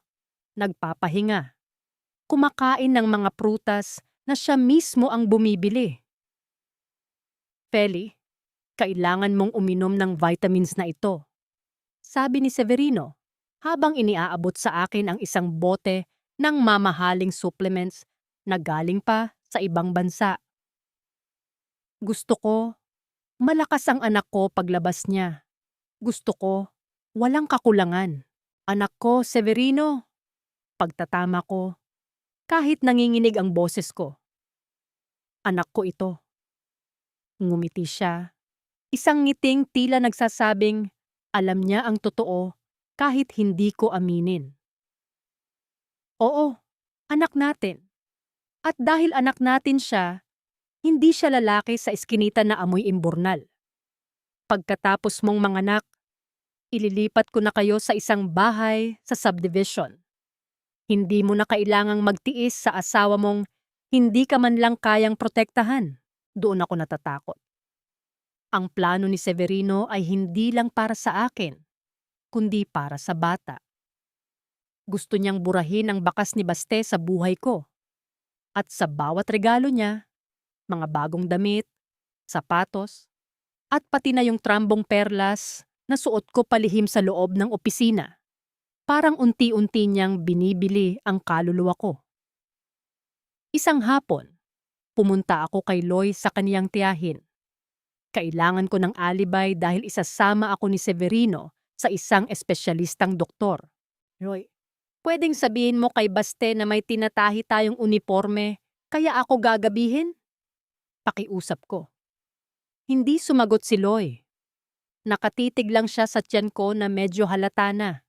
nagpapahinga. Kumakain ng mga prutas na siya mismo ang bumibili. Feli, kailangan mong uminom ng vitamins na ito, sabi ni Severino habang iniaabot sa akin ang isang bote ng mamahaling supplements na galing pa sa ibang bansa. Gusto ko, malakas ang anak ko paglabas niya. Gusto ko, walang kakulangan. Anak ko, Severino. Pagtatama ko, kahit nanginginig ang boses ko. Anak ko ito. Ngumiti siya. Isang ngiting tila nagsasabing, alam niya ang totoo kahit hindi ko aminin. Oo, anak natin. At dahil anak natin siya, hindi siya lalaki sa iskinita na amoy imburnal. Pagkatapos mong manganak, ililipat ko na kayo sa isang bahay sa subdivision. Hindi mo na kailangang magtiis sa asawa mong hindi ka man lang kayang protektahan. Doon ako natatakot. Ang plano ni Severino ay hindi lang para sa akin, kundi para sa bata. Gusto niyang burahin ang bakas ni Baste sa buhay ko. At sa bawat regalo niya, mga bagong damit, sapatos, at pati na yung trambong perlas na suot ko palihim sa loob ng opisina. Parang unti-unti niyang binibili ang kaluluwa ko. Isang hapon, pumunta ako kay Loy sa kaniyang tiyahin. Kailangan ko ng alibay dahil isasama ako ni Severino sa isang espesyalistang doktor. Roy, pwedeng sabihin mo kay Baste na may tinatahi tayong uniforme kaya ako gagabihin? Pakiusap ko. Hindi sumagot si Loy. Nakatitig lang siya sa tiyan ko na medyo halata na.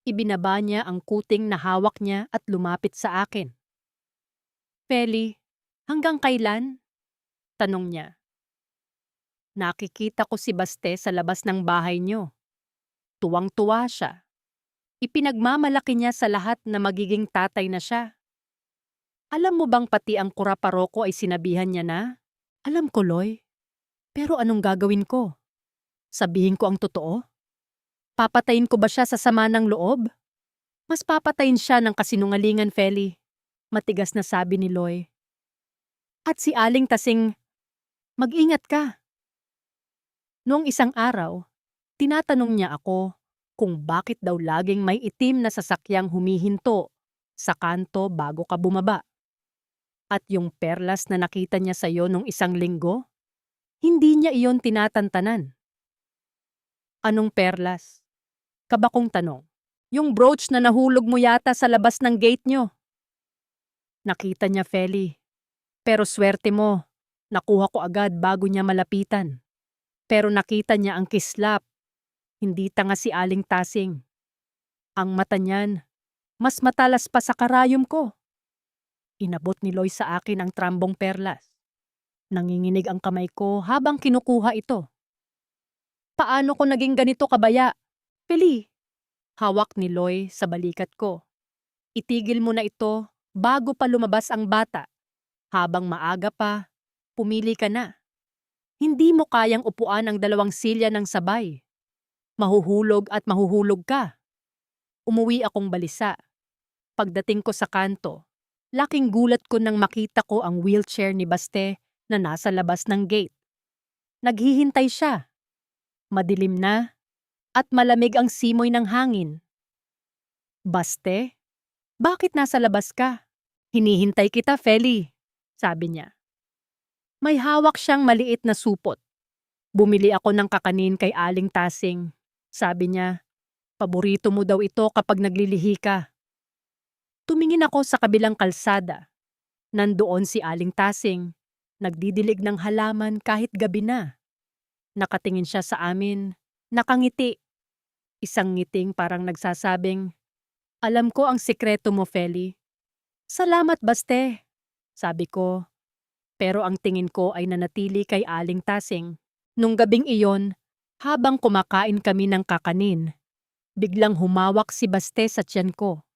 Ibinaba niya ang kuting na hawak niya at lumapit sa akin. Feli, hanggang kailan? Tanong niya. Nakikita ko si Baste sa labas ng bahay niyo. Tuwang-tuwa siya. Ipinagmamalaki niya sa lahat na magiging tatay na siya. Alam mo bang pati ang kuraparoko ay sinabihan niya na? Alam ko, Loy. Pero anong gagawin ko? Sabihin ko ang totoo? Papatayin ko ba siya sa sama ng loob? Mas papatayin siya ng kasinungalingan, Feli. Matigas na sabi ni Loy. At si Aling Tasing, mag-ingat ka. Noong isang araw, tinatanong niya ako kung bakit daw laging may itim na sasakyang humihinto sa kanto bago ka bumaba. At yung perlas na nakita niya sa'yo nung isang linggo, hindi niya iyon tinatantanan. Anong perlas? Kabakong tanong. Yung brooch na nahulog mo yata sa labas ng gate niyo. Nakita niya, Feli. Pero swerte mo, nakuha ko agad bago niya malapitan. Pero nakita niya ang kislap. Hindi tanga si Aling Tasing. Ang mata niyan, mas matalas pa sa karayom ko. Inabot ni Loy sa akin ang trambong perlas. Nanginginig ang kamay ko habang kinukuha ito. Paano ko naging ganito kabaya? Feli, hawak ni Loy sa balikat ko. Itigil mo na ito bago pa lumabas ang bata. Habang maaga pa, pumili ka na. Hindi mo kayang upuan ang 2 silya ng sabay. Mahuhulog at mahuhulog ka. Umuwi akong balisa. Pagdating ko sa kanto, laking gulat ko nang makita ko ang wheelchair ni Baste na nasa labas ng gate. Naghihintay siya. Madilim na at malamig ang simoy ng hangin. Baste, bakit nasa labas ka? Hinihintay kita, Feli, sabi niya. May hawak siyang maliit na supot. Bumili ako ng kakanin kay Aling Tasing. Sabi niya, paborito mo daw ito kapag naglilihi ka. Tumingin ako sa kabilang kalsada. Nandoon si Aling Tasing, nagdidilig ng halaman kahit gabi na. Nakatingin siya sa amin, nakangiti. Isang ngiting parang nagsasabing, alam ko ang sikreto mo, Feli. Salamat, Baste, sabi ko. Pero ang tingin ko ay nanatili kay Aling Tasing. Nung gabing iyon, habang kumakain kami ng kakanin, biglang humawak si Baste sa tiyan ko.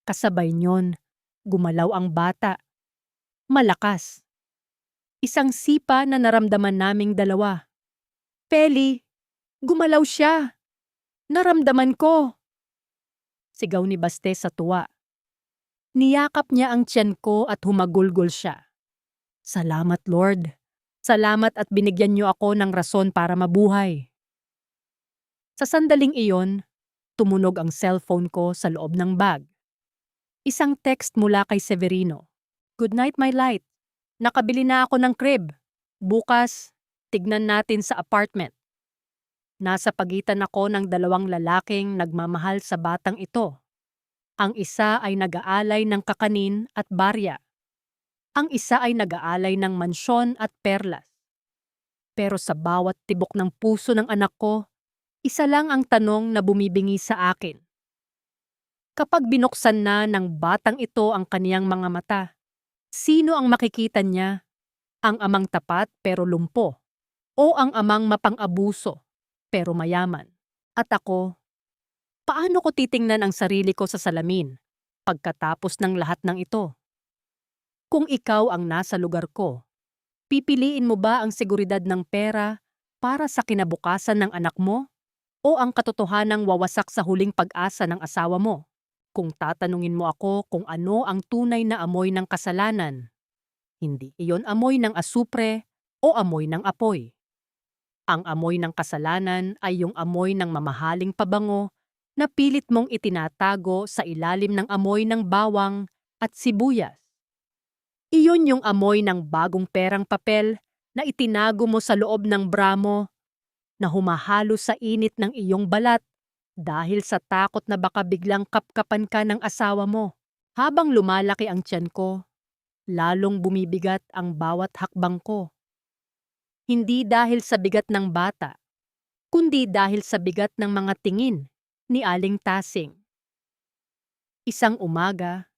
Kasabay niyon, gumalaw ang bata. Malakas. Isang sipa na naramdaman naming dalawa. Feli, gumalaw siya. Naramdaman ko. Sigaw ni Baste sa tuwa. Niyakap niya ang tiyan ko at humagulgol siya. Salamat, Lord. Salamat at binigyan niyo ako ng rason para mabuhay. Sa sandaling iyon, tumunog ang cellphone ko sa loob ng bag. Isang text mula kay Severino. Good night, my light. Nakabili na ako ng crib. Bukas, tignan natin sa apartment. Nasa pagitan ako ng dalawang lalaking nagmamahal sa batang ito. Ang isa ay nag-aalay ng kakanin at barya. Ang isa ay nag-aalay ng mansyon at perlas. Pero sa bawat tibok ng puso ng anak ko, isa lang ang tanong na bumibingi sa akin. Kapag binuksan na ng batang ito ang kaniyang mga mata, sino ang makikita niya? Ang amang tapat pero lumpo? O ang amang mapang-abuso pero mayaman? At ako, paano ko titingnan ang sarili ko sa salamin pagkatapos ng lahat ng ito? Kung ikaw ang nasa lugar ko, pipiliin mo ba ang seguridad ng pera para sa kinabukasan ng anak mo? O ang katotohanang wawasak sa huling pag-asa ng asawa mo? Kung tatanungin mo ako kung ano ang tunay na amoy ng kasalanan, hindi iyon amoy ng asupre o amoy ng apoy. Ang amoy ng kasalanan ay yung amoy ng mamahaling pabango na pilit mong itinatago sa ilalim ng amoy ng bawang at sibuyas. Iyon yung amoy ng bagong perang papel na itinago mo sa loob ng bra mo na humahalo sa init ng iyong balat dahil sa takot na baka biglang kapkapan ka ng asawa mo. Habang lumalaki ang tiyan ko, lalong bumibigat ang bawat hakbang ko. Hindi dahil sa bigat ng bata, kundi dahil sa bigat ng mga tingin ni Aling Tasing. Isang umaga,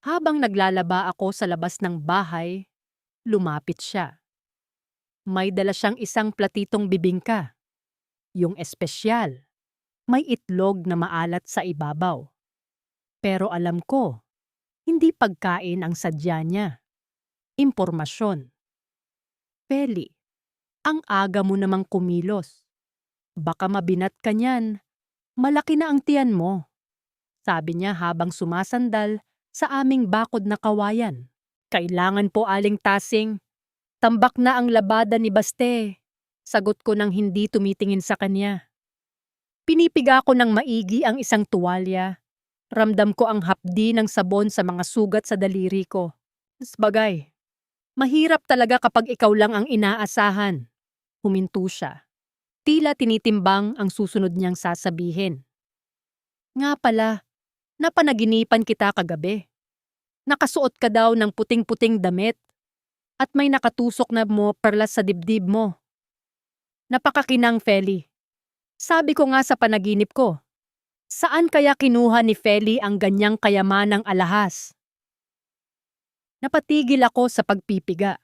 habang naglalaba ako sa labas ng bahay, lumapit siya. May dala siyang isang platitong bibingka. Yung espesyal, may itlog na maalat sa ibabaw. Pero alam ko, hindi pagkain ang sadya niya. Impormasyon. Feli, ang aga mo namang kumilos. Baka mabinat ka niyan. Malaki na ang tiyan mo. Sabi niya habang sumasandal sa aming bakod na kawayan. Kailangan po, Aling Tasing. Tambak na ang labada ni Baste. Sagot ko nang hindi tumitingin sa kanya. Pinipiga ko ng maigi ang isang tuwalya. Ramdam ko ang hapdi ng sabon sa mga sugat sa daliri ko. Sabagay, mahirap talaga kapag ikaw lang ang inaasahan. Huminto siya. Tila tinitimbang ang susunod niyang sasabihin. Nga pala, napanaginipan kita kagabi. Nakasuot ka daw ng puting-puting damit at may nakatusok na mo perlas sa dibdib mo. Napakakinang, Feli. Sabi ko nga sa panaginip ko, saan kaya kinuha ni Feli ang ganyang kayamanang alahas? Napatigil ako sa pagpipiga.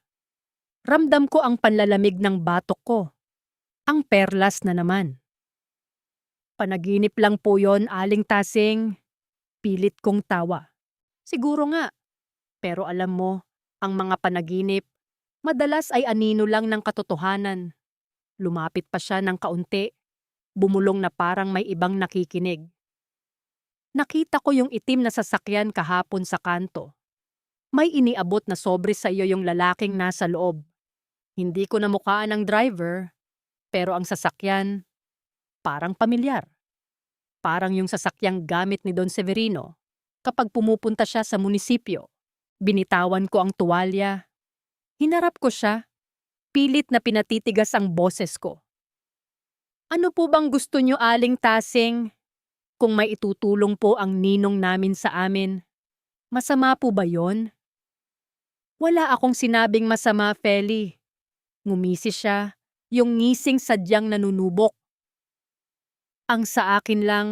Ramdam ko ang panlalamig ng batok ko. Ang perlas na naman. Panaginip lang po yon, Aling Tasing. Pilit kong tawa. Siguro nga. Pero alam mo, ang mga panaginip, madalas ay anino lang ng katotohanan. Lumapit pa siya ng kaunti. Bumulong na parang may ibang nakikinig. Nakita ko yung itim na sasakyan kahapon sa kanto. May iniabot na sobre sa iyo yung lalaking nasa loob. Hindi ko namukhaan ang driver, pero ang sasakyan, parang pamilyar. Parang yung sasakyang gamit ni Don Severino kapag pumupunta siya sa munisipyo. Binitawan ko ang tuwalya. Hinarap ko siya. Pilit na pinatitigas ang boses ko. Ano po bang gusto niyo, Aling Tasing? Kung may itutulong po ang ninong namin sa amin, masama po ba yon? Wala akong sinabing masama, Feli. Ngumisi siya, yung ngising sadyang nanunubok. Ang sa akin lang,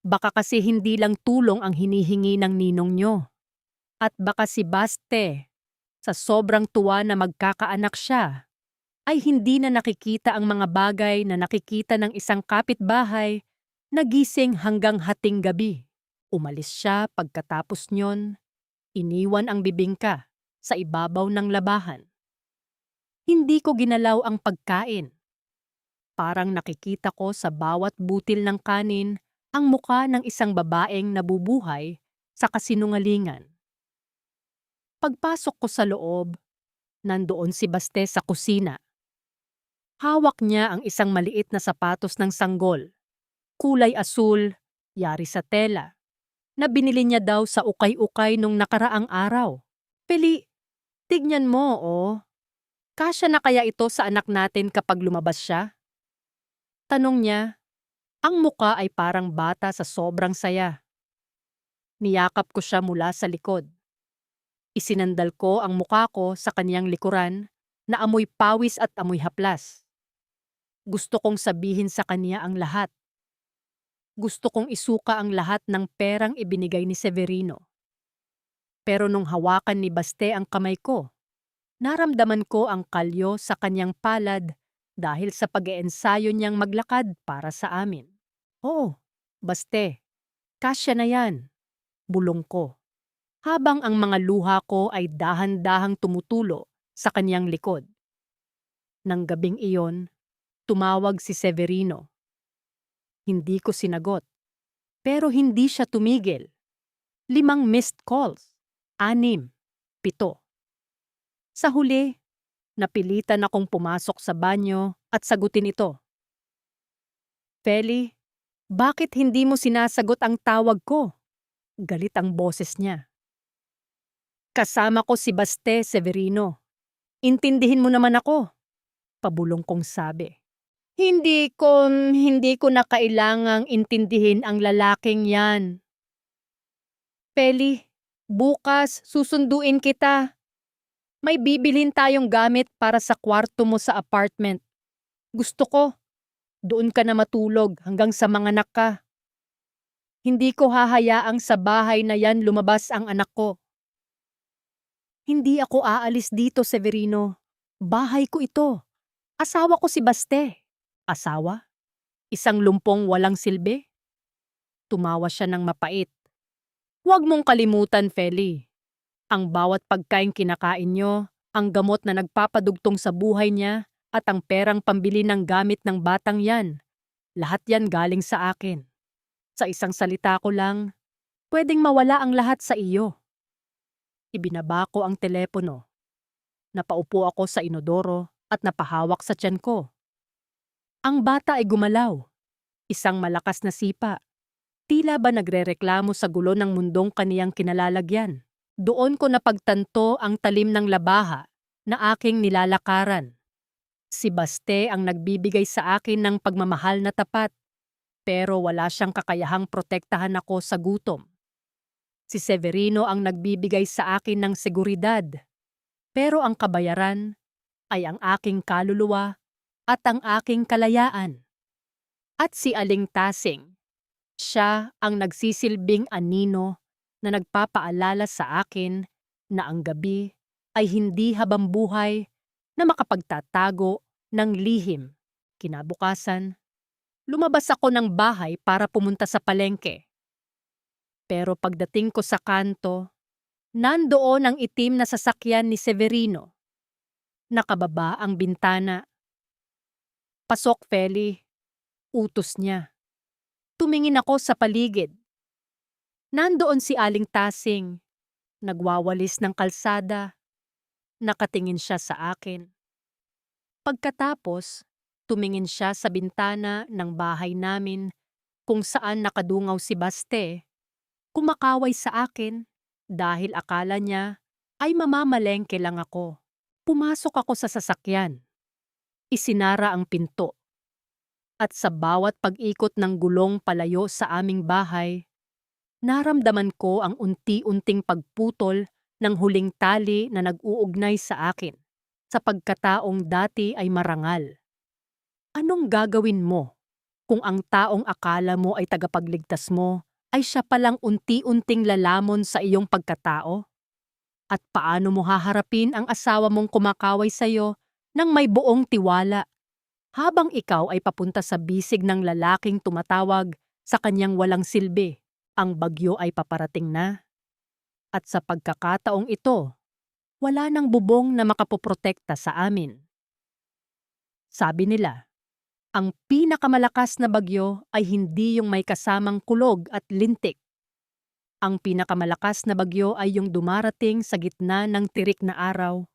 baka kasi hindi lang tulong ang hinihingi ng ninong nyo. At baka si Baste, sa sobrang tuwa na magkakaanak siya, ay hindi na nakikita ang mga bagay na nakikita ng isang kapitbahay na gising hanggang hating gabi. Umalis siya pagkatapos nyon, iniwan ang bibingka sa ibabaw ng labahan. Hindi ko ginalaw ang pagkain. Parang nakikita ko sa bawat butil ng kanin ang muka ng isang babaeng nabubuhay sa kasinungalingan. Pagpasok ko sa loob, nandoon si Baste sa kusina. Hawak niya ang isang maliit na sapatos ng sanggol, kulay asul, yari sa tela, na binili niya daw sa ukay-ukay nung nakaraang araw. Pili, tignan mo, oh. Kasya na kaya ito sa anak natin kapag lumabas siya? Tanong niya. Ang muka ay parang bata sa sobrang saya. Niyakap ko siya mula sa likod. Isinandal ko ang muka ko sa kaniyang likuran na amoy pawis at amoy haplas. Gusto kong sabihin sa kaniya ang lahat. Gusto kong isuka ang lahat ng perang ibinigay ni Severino. Pero nung hawakan ni Baste ang kamay ko, naramdaman ko ang kalyo sa kanyang palad dahil sa pag-eensayo niyang maglakad para sa amin. Oo, Baste, kasya na yan, bulong ko. Habang ang mga luha ko ay dahan-dahang tumutulo sa kanyang likod. Nang gabing iyon, tumawag si Severino. Hindi ko sinagot, pero hindi siya tumigil. 5 missed calls, 6, 7. Sa huli, napilitan akong pumasok sa banyo at sagutin ito. Feli, bakit hindi mo sinasagot ang tawag ko? Galit ang boses niya. Kasama ko si Baste, Severino. Intindihin mo naman ako. Pabulong kong sabi. Hindi ko na kailangang intindihin ang lalaking yan. Peli, bukas susunduin kita. May bibilhin tayong gamit para sa kwarto mo sa apartment. Gusto ko, doon ka na matulog hanggang sa manganak ka. Hindi ko hahayaang sa bahay na yan lumabas ang anak ko. Hindi ako aalis dito, Severino. Bahay ko ito. Asawa ko si Baste. Asawa? Isang lumpong walang silbi? Tumawa siya ng mapait. Huwag mong kalimutan, Feli. Ang bawat pagkain kinakain nyo, ang gamot na nagpapadugtong sa buhay niya, at ang perang pambili ng gamit ng batang yan. Lahat yan galing sa akin. Sa isang salita ko lang, pwedeng mawala ang lahat sa iyo. Ibinaba ko ang telepono. Napaupo ako sa inodoro at napahawak sa tiyan ko. Ang bata ay gumalaw. Isang malakas na sipa. Tila ba nagrereklamo sa gulo ng mundong kaniyang kinalalagyan. Doon ko napagtanto ang talim ng labaha na aking nilalakaran. Si Baste ang nagbibigay sa akin ng pagmamahal na tapat, pero wala siyang kakayahang protektahan ako sa gutom. Si Severino ang nagbibigay sa akin ng seguridad, pero ang kabayaran ay ang aking kaluluwa at ang aking kalayaan. At si Aling Tasing, siya ang nagsisilbing anino na nagpapaalala sa akin na ang gabi ay hindi habambuhay na makapagtatago ng lihim. Kinabukasan, lumabas ako ng bahay para pumunta sa palengke. Pero pagdating ko sa kanto, nandoon ang itim na sasakyan ni Severino. Nakababa ang bintana. Pasok, Feli. Utos niya. Tumingin ako sa paligid. Nandoon si Aling Tasing. Nagwawalis ng kalsada. Nakatingin siya sa akin. Pagkatapos, tumingin siya sa bintana ng bahay namin kung saan nakadungaw si Baste. Kumakaway sa akin Dahil akala niya ay mamamalengke lang ako. Pumasok ako sa sasakyan. Isinara ang pinto. At sa bawat pag-ikot ng gulong palayo sa aming bahay, naramdaman ko ang unti-unting pagputol ng huling tali na nag-uugnay sa akin sa pagkataong dati ay marangal. Anong gagawin mo kung ang taong akala mo ay tagapagligtas mo ay siya palang unti-unting lalamon sa iyong pagkatao? At paano mo haharapin ang asawa mong kumakaway sa iyo nang may buong tiwala habang ikaw ay papunta sa bisig ng lalaking tumatawag sa kanyang walang silbi? Ang bagyo ay paparating na. At sa pagkakataong ito, wala nang bubong na makapoprotekta sa amin. Sabi nila, ang pinakamalakas na bagyo ay hindi yung may kasamang kulog at lintik. Ang pinakamalakas na bagyo ay yung dumarating sa gitna ng tirik na araw.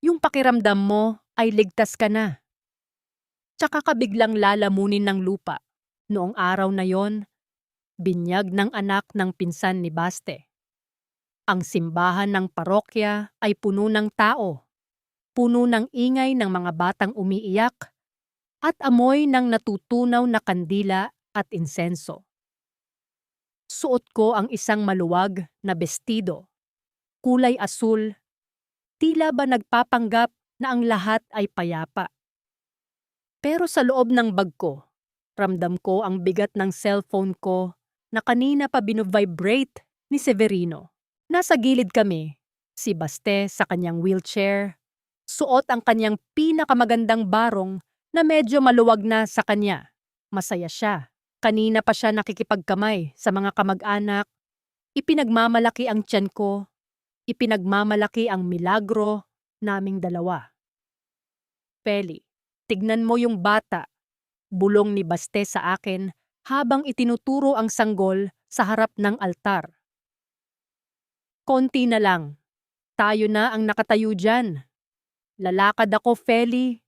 Yung pakiramdam mo ay ligtas ka na. Tsaka ka biglang lalamunin ng lupa. Noong araw na yon, binyag ng anak ng pinsan ni Baste. Ang simbahan ng parokya ay puno ng tao. Puno ng ingay ng mga batang umiiyak at amoy ng natutunaw na kandila at insenso. Suot ko ang isang maluwag na bestido, kulay asul, tila ba nagpapanggap na ang lahat ay payapa. Pero sa loob ng bag ko, ramdam ko ang bigat ng cellphone ko na kanina pa bino-vibrate ni Severino. Nasa gilid kami, si Baste sa kanyang wheelchair, suot ang kanyang pinakamagandang barong na medyo maluwag na sa kanya. Masaya siya. Kanina pa siya nakikipagkamay sa mga kamag-anak. Ipinagmamalaki ang tiyan ko. Ipinagmamalaki ang milagro naming dalawa. Feli, tignan mo yung bata. Bulong ni Baste sa akin habang itinuturo ang sanggol sa harap ng altar. Konti na lang. Tayo na ang nakatayo dyan. Lalakad ako, Feli.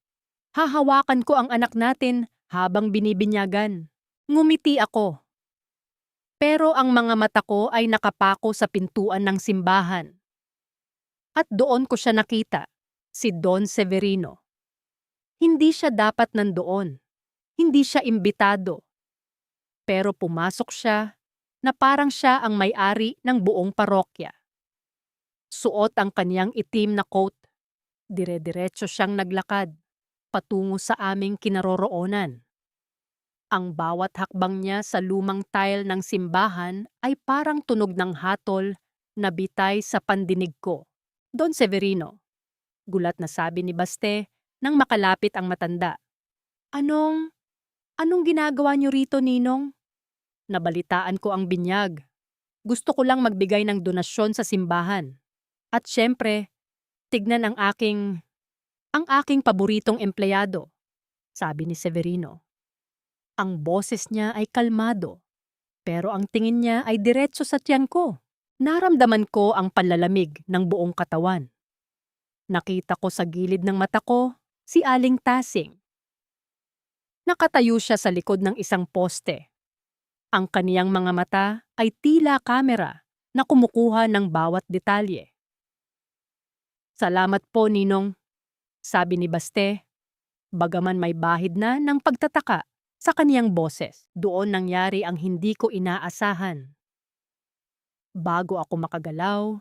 Hahawakan ko ang anak natin habang binibinyagan. Ngumiti ako. Pero ang mga mata ko ay nakapako sa pintuan ng simbahan. At doon ko siya nakita, si Don Severino. Hindi siya dapat nandoon. Hindi siya imbitado. Pero pumasok siya na parang siya ang may-ari ng buong parokya. Suot ang kaniyang itim na coat. Dire-diretso siyang naglakad patungo sa aming kinaroroonan. Ang bawat hakbang niya sa lumang tile ng simbahan ay parang tunog ng hatol na bitay sa pandinig ko. Don Severino, gulat na sabi ni Baste nang makalapit ang matanda. Anong ginagawa niyo rito, Ninong? Nabalitaan ko ang binyag. Gusto ko lang magbigay ng donasyon sa simbahan. At syempre, tignan ang aking paboritong empleyado, sabi ni Severino. Ang boses niya ay kalmado, pero ang tingin niya ay diretso sa tiyan ko. Naramdaman ko ang panlalamig ng buong katawan. Nakita ko sa gilid ng mata ko si Aling Tasing. Nakatayo siya sa likod ng isang poste. Ang kaniyang mga mata ay tila kamera na kumukuha ng bawat detalye. Salamat po, Ninong, sabi ni Baste, bagaman may bahid na ng pagtataka sa kaniyang boses. Doon nangyari ang hindi ko inaasahan. Bago ako makagalaw,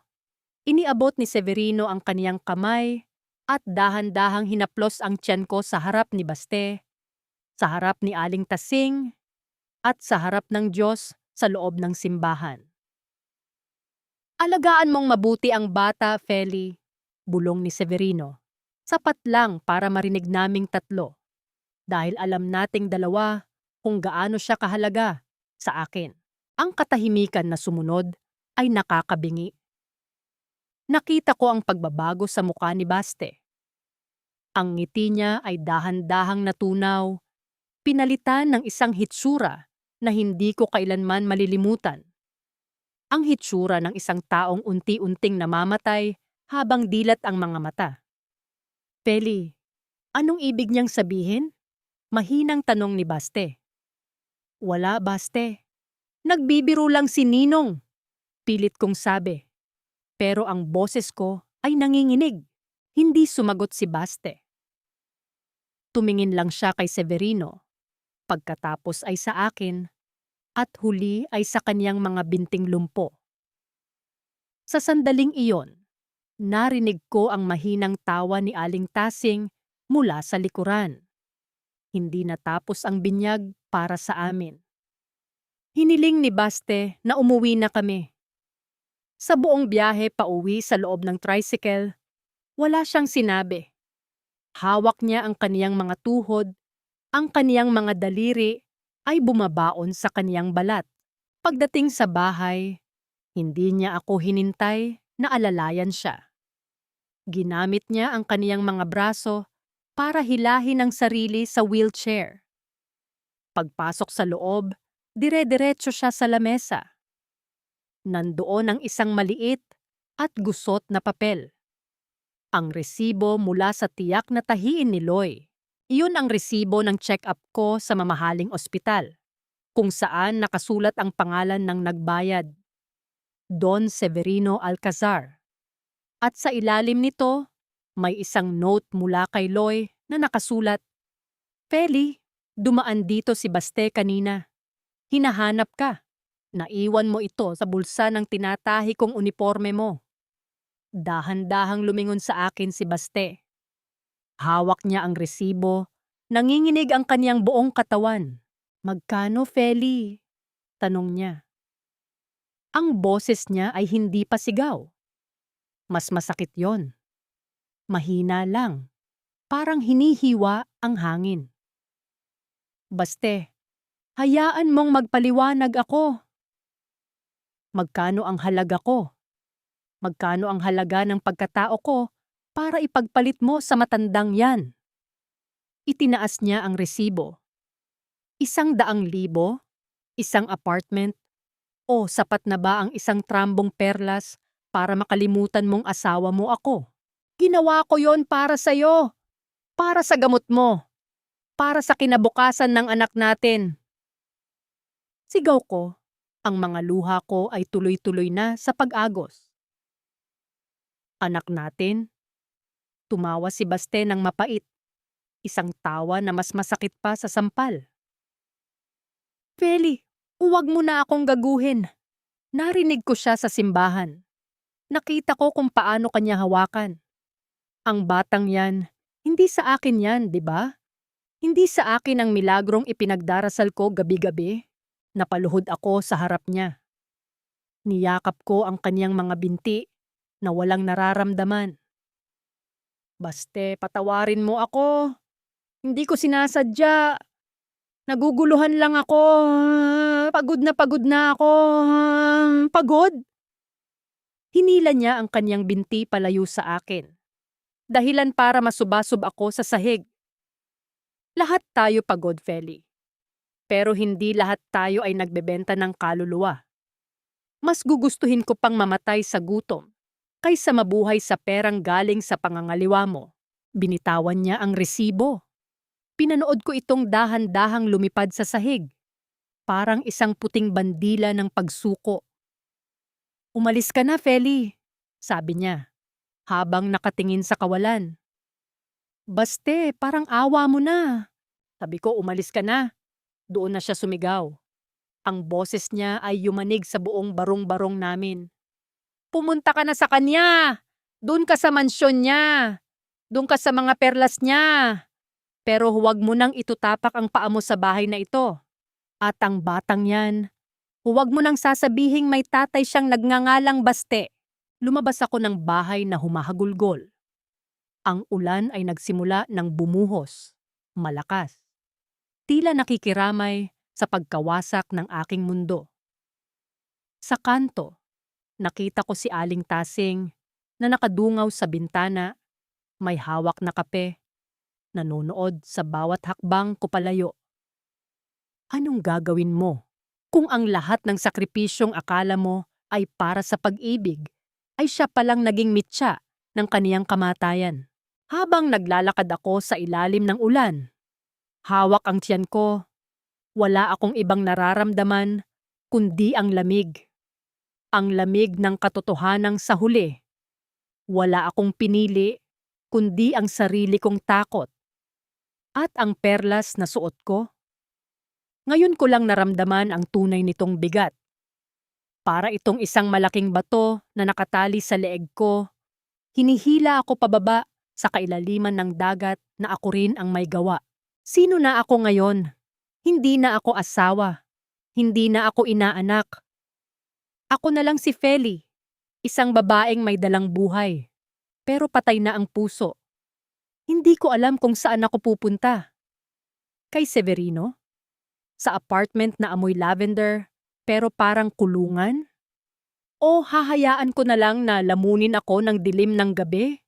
iniabot ni Severino ang kaniyang kamay at dahan-dahang hinaplos ang tiyan ko sa harap ni Baste, sa harap ni Aling Tasing, at sa harap ng Diyos sa loob ng simbahan. Alagaan mong mabuti ang bata, Feli, bulong ni Severino. Sapat lang para marinig naming tatlo. Dahil alam nating dalawa kung gaano siya kahalaga sa akin. Ang katahimikan na sumunod ay nakakabingi. Nakita ko ang pagbabago sa mukha ni Baste. Ang ngiti niya ay dahan-dahang natunaw, pinalitan ng isang hitsura na hindi ko kailanman malilimutan. Ang hitsura ng isang taong unti-unting namamatay habang dilat ang mga mata. Feli, anong ibig niyang sabihin? Mahinang tanong ni Baste. Wala, Baste. Nagbibiro lang si Ninong, pilit kong sabi. Pero ang boses ko ay nanginginig. Hindi sumagot si Baste. Tumingin lang siya kay Severino. Pagkatapos ay sa akin at huli ay sa kaniyang mga binting lumpo. Sa sandaling iyon, narinig ko ang mahinang tawa ni Aling Tasing mula sa likuran. Hindi natapos ang binyag para sa amin. Hiniling ni Baste na umuwi na kami. Sa buong biyahe pauwi sa loob ng tricycle, wala siyang sinabi. Hawak niya ang kaniyang mga tuhod, ang kaniyang mga daliri ay bumabaon sa kaniyang balat. Pagdating sa bahay, hindi niya ako hinintay na alalayan siya. Ginamit niya ang kaniyang mga braso para hilahin ang sarili sa wheelchair. Pagpasok sa loob, dire-diretso siya sa lamesa. Nandoon ang isang maliit at gusot na papel. Ang resibo mula sa tiyak na tahiin ni Loy. Iyon ang resibo ng check-up ko sa mamahaling ospital, kung saan nakasulat ang pangalan ng nagbayad, Don Severino Alcazar. At sa ilalim nito, may isang note mula kay Loy na nakasulat, "Feli, dumaan dito si Baste kanina. Hinahanap ka. Naiwan mo ito sa bulsa ng tinatahi kong uniforme mo." Dahan-dahang lumingon sa akin si Baste. Hawak niya ang resibo, nanginginig ang kaniyang buong katawan. "Magkano, Feli?" tanong niya. Ang boses niya ay hindi pa sigaw. Mas masakit yon. Mahina lang. Parang hinihiwa ang hangin. "Baste, hayaan mong magpaliwanag ako. Magkano ang halaga ko? Magkano ang halaga ng pagkatao ko para ipagpalit mo sa matandang yan?" Itinaas niya ang resibo. 100,000? Isang apartment? O sapat na ba ang isang trambong perlas para makalimutan mong asawa mo ako? Ginawa ko yon para sa'yo. Para sa gamot mo. Para sa kinabukasan ng anak natin. Sigaw ko. Ang mga luha ko ay tuloy-tuloy na sa pag-agos. "Anak natin?" Tumawa si Baste ng mapait. Isang tawa na mas masakit pa sa sampal. "Feli, huwag mo na akong gaguhin." Narinig ko siya sa simbahan. Nakita ko kung paano kanya hawakan. Ang batang yan, hindi sa akin yan, di ba? Hindi sa akin ang milagrong ipinagdarasal ko gabi-gabi. Napaluhod ako sa harap niya. Niyakap ko ang kanyang mga binti na walang nararamdaman. "Baste, patawarin mo ako. Hindi ko sinasadya. Naguguluhan lang ako. Pagod na ako. Pagod?" Hinila niya ang kanyang binti palayo sa akin. Dahilan para masubasub ako sa sahig. Lahat tayo pagod, Feli. Pero hindi lahat tayo ay nagbebenta ng kaluluwa. Mas gugustuhin ko pang mamatay sa gutom kaysa mabuhay sa perang galing sa pangangaliwa mo. Binitawan niya ang resibo. Pinanood ko itong dahan-dahang lumipad sa sahig. Parang isang puting bandila ng pagsuko. "Umalis ka na, Feli," sabi niya, habang nakatingin sa kawalan. "Baste, parang awa mo na." Sabi ko, "Umalis ka na." Doon na siya sumigaw. Ang boses niya ay yumanig sa buong barong-barong namin. "Pumunta ka na sa kanya! Doon ka sa mansyon niya! Doon ka sa mga perlas niya! Pero huwag mo nang itutapak ang paa mo sa bahay na ito. At ang batang yan, huwag mo nang sasabihing may tatay siyang nagngangalang Baste." Lumabas ako ng bahay na humahagulgol. Ang ulan ay nagsimula ng bumuhos. Malakas. Tila nakikiramay sa pagkawasak ng aking mundo. Sa kanto, nakita ko si Aling Tasing na nakadungaw sa bintana, may hawak na kape, nanonood sa bawat hakbang ko palayo. Anong gagawin mo kung ang lahat ng sakripisyong akala mo ay para sa pag-ibig ay siya palang naging mitya ng kaniyang kamatayan? Habang naglalakad ako sa ilalim ng ulan, hawak ang tiyan ko, wala akong ibang nararamdaman kundi ang lamig. Ang lamig ng katotohanang sa huli. Wala akong pinili, kundi ang sarili kong takot. At ang perlas na suot ko. Ngayon ko lang naramdaman ang tunay nitong bigat. Para itong isang malaking bato na nakatali sa leeg ko, hinihila ako pababa sa kailaliman ng dagat na ako rin ang may gawa. Sino na ako ngayon? Hindi na ako asawa. Hindi na ako inaanak. Ako na lang si Feli, isang babaeng may dalang buhay. Pero patay na ang puso. Hindi ko alam kung saan ako pupunta. Kay Severino? Sa apartment na amoy lavender, pero parang kulungan? O hahayaan ko na lang na lamunin ako ng dilim ng gabi?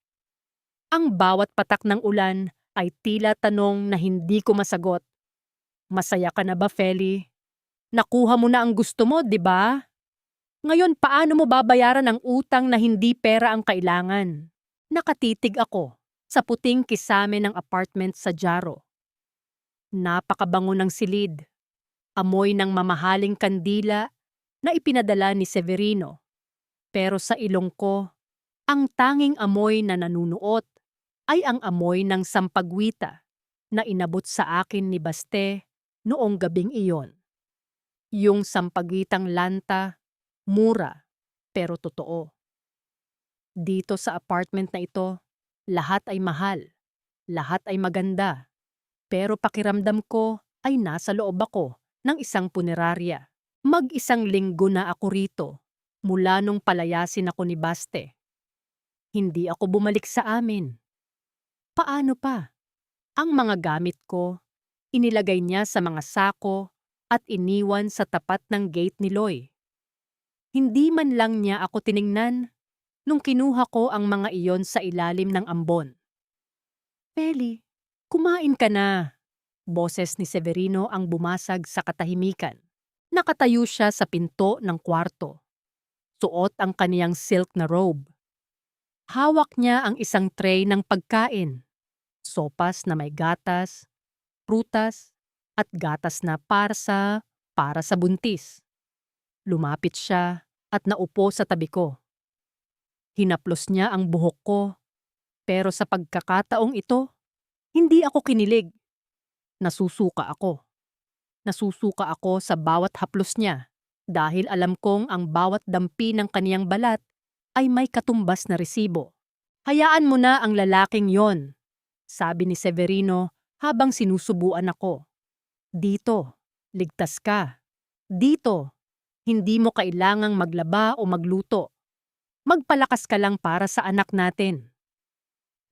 Ang bawat patak ng ulan ay tila tanong na hindi ko masagot. Masaya ka na ba, Feli? Nakuha mo na ang gusto mo, di ba? Ngayon paano mo babayaran ang utang na hindi pera ang kailangan? Nakatitig ako sa puting kisame ng apartment sa Jaro. Napakabango ng silid. Amoy ng mamahaling kandila na ipinadala ni Severino. Pero sa ilong ko, ang tanging amoy na nanunuot ay ang amoy ng sampagwita na inabot sa akin ni Baste noong gabing iyon. Yung sampagwitang lanta, mura, pero totoo. Dito sa apartment na ito, lahat ay mahal, lahat ay maganda, pero pakiramdam ko ay nasa loob ako ng isang punerarya. Mag-isang linggo na ako rito, mula nung palayasin ako ni Baste. Hindi ako bumalik sa amin. Paano pa? Ang mga gamit ko, inilagay niya sa mga sako at iniwan sa tapat ng gate ni Loy. Hindi man lang niya ako tiningnan nung kinuha ko ang mga iyon sa ilalim ng ambon. Feli, kumain ka na. Boses ni Severino ang bumasag sa katahimikan. Nakatayo siya sa pinto ng kwarto. Suot ang kaniyang silk na robe. Hawak niya ang isang tray ng pagkain. Sopas na may gatas, prutas, at gatas na para sa buntis. Lumapit siya at naupo sa tabi ko. Hinaplos niya ang buhok ko, pero sa pagkakataong ito, hindi ako kinilig. Nasusuka ako. Nasusuka ako sa bawat haplos niya dahil alam kong ang bawat dampi ng kaniyang balat ay may katumbas na resibo. Hayaan mo na ang lalaking yon, sabi ni Severino habang sinusubuan ako. Dito, ligtas ka. Dito, hindi mo kailangang maglaba o magluto. Magpalakas ka lang para sa anak natin.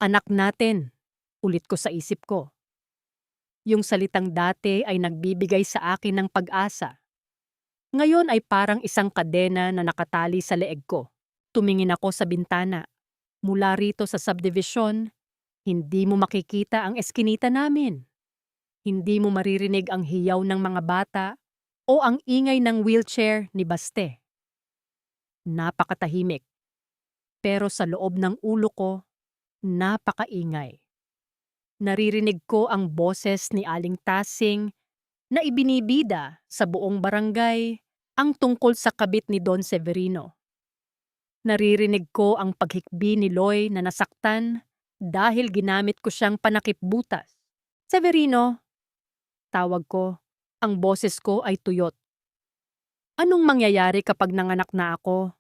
Anak natin, ulit ko sa isip ko. Yung salitang dati ay nagbibigay sa akin ng pag-asa. Ngayon ay parang isang kadena na nakatali sa leeg ko. Tumingin ako sa bintana. Mula rito sa subdivision, hindi mo makikita ang eskinita namin. Hindi mo maririnig ang hiyaw ng mga bata o ang ingay ng wheelchair ni Baste. Napakatahimik. Pero sa loob ng ulo ko, napakaingay. Naririnig ko ang boses ni Aling Tasing na ibinibida sa buong barangay ang tungkol sa kabit ni Don Severino. Naririnig ko ang paghikbi ni Loy na nasaktan dahil ginamit ko siyang panakip-butas. Severino, tawag ko, ang boses ko ay tuyot. Anong mangyayari kapag nanganak na ako?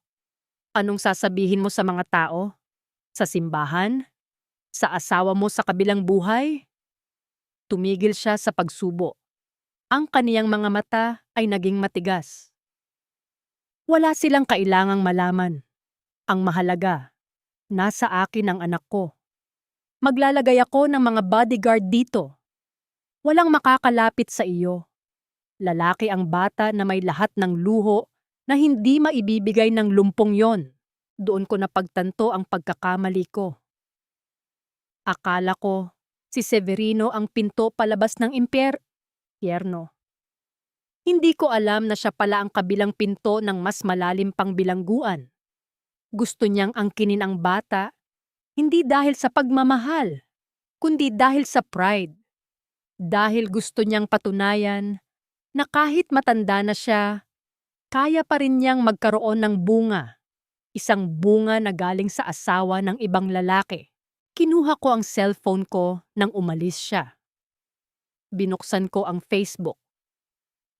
Anong sasabihin mo sa mga tao? Sa simbahan? Sa asawa mo sa kabilang buhay? Tumigil siya sa pagsubo. Ang kaniyang mga mata ay naging matigas. Wala silang kailangang malaman. Ang mahalaga, nasa akin ang anak ko. Maglalagay ako ng mga bodyguard dito. Walang makakalapit sa iyo. Lalaki ang bata na may lahat ng luho na hindi maibibigay ng lumpong yon. Doon ko napagtanto ang pagkakamali ko. Akala ko, si Severino ang pinto palabas ng impyerno. Hindi ko alam na siya pala ang kabilang pinto ng mas malalim pang bilangguan. Gusto niyang angkinin ang bata, hindi dahil sa pagmamahal, kundi dahil sa pride. Dahil gusto niyang patunayan na kahit matanda na siya, Kaya pa rin niyang magkaroon ng bunga. Isang bunga na galing sa asawa ng ibang lalaki. Kinuha ko ang cellphone ko nang umalis siya. Binuksan ko ang Facebook.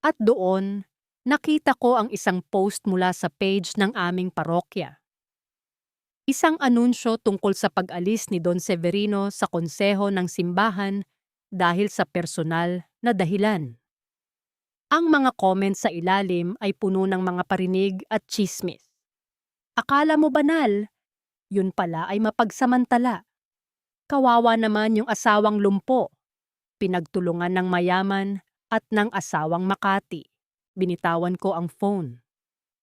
At doon, nakita ko ang isang post mula sa page ng aming parokya. Isang anunsyo tungkol sa pag-alis ni Don Severino sa konseho ng simbahan dahil sa personal na dahilan. Ang mga comments sa ilalim ay puno ng mga parinig at tsismis. Akala mo banal? Yun pala ay mapagsamantala. Kawawa naman yung asawang lumpo. Pinagtulungan ng mayaman at ng asawang Makati. Binitawan ko ang phone.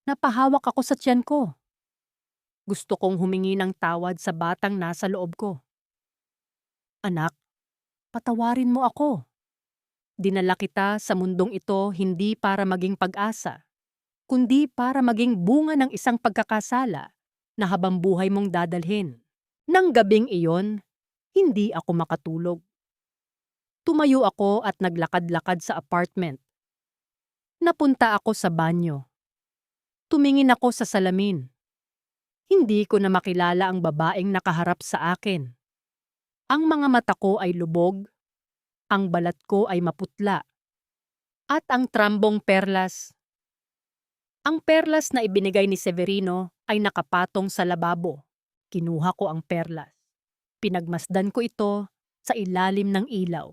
Napahawak ako sa tiyan ko. Gusto kong humingi ng tawad sa batang nasa loob ko. Anak, patawarin mo ako. Dinala kita sa mundong ito hindi para maging pag-asa, kundi para maging bunga ng isang pagkakasala na habang buhay mong dadalhin. Nang gabing iyon, hindi ako makatulog. Tumayo ako at naglakad-lakad sa apartment. Napunta ako sa banyo. Tumingin ako sa salamin. Hindi ko na makilala ang babaeng nakaharap sa akin. Ang mga mata ko ay lubog, ang balat ko ay maputla, at ang trambong perlas. Ang perlas na ibinigay ni Severino ay nakapatong sa lababo. Kinuha ko ang perlas. Pinagmasdan ko ito sa ilalim ng ilaw.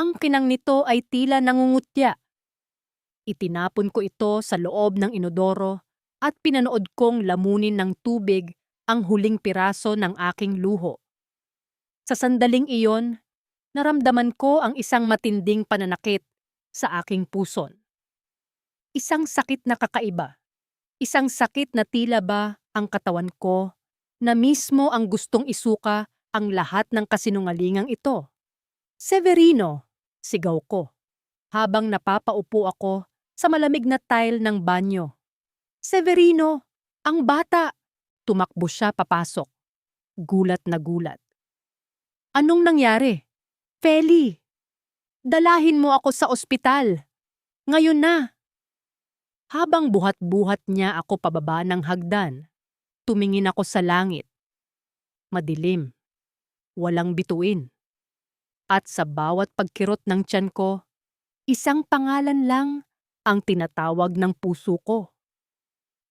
Ang kinang nito ay tila nangungutya. Itinapon ko ito sa loob ng inodoro at pinanood kong lamunin ng tubig ang huling piraso ng aking luho. Sa sandaling iyon, naramdaman ko ang isang matinding pananakit sa aking puson. Isang sakit na kakaiba. Isang sakit na tila ba ang katawan ko na mismo ang gustong isuka ang lahat ng kasinungalingang ito. Severino, sigaw ko, habang napapaupo ako sa malamig na tile ng banyo. Severino, ang bata! Tumakbo siya papasok. Gulat na gulat. Anong nangyari? Feli, dalahin mo ako sa ospital. Ngayon na. Habang buhat-buhat niya ako pababa ng hagdan, tumingin ako sa langit. Madilim. Walang bituin. At sa bawat pagkirot ng tiyan ko, isang pangalan lang ang tinatawag ng puso ko.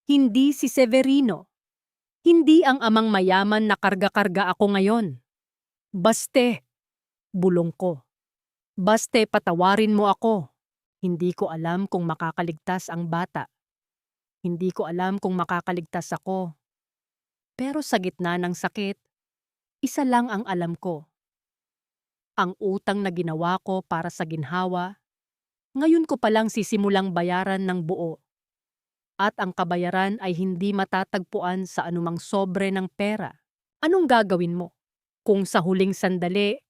Hindi si Severino. Hindi ang amang mayaman na karga-karga ako ngayon. Baste, bulong ko. Baste, patawarin mo ako. Hindi ko alam kung makakaligtas ang bata. Hindi ko alam kung makakaligtas ako. Pero sa gitna ng sakit, isa lang ang alam ko. Ang utang na ginawa ko para sa ginhawa, ngayon ko palang sisimulang bayaran ng buo. At ang kabayaran ay hindi matatagpuan sa anumang sobre ng pera. Anong gagawin mo? Kung sa huling sandali,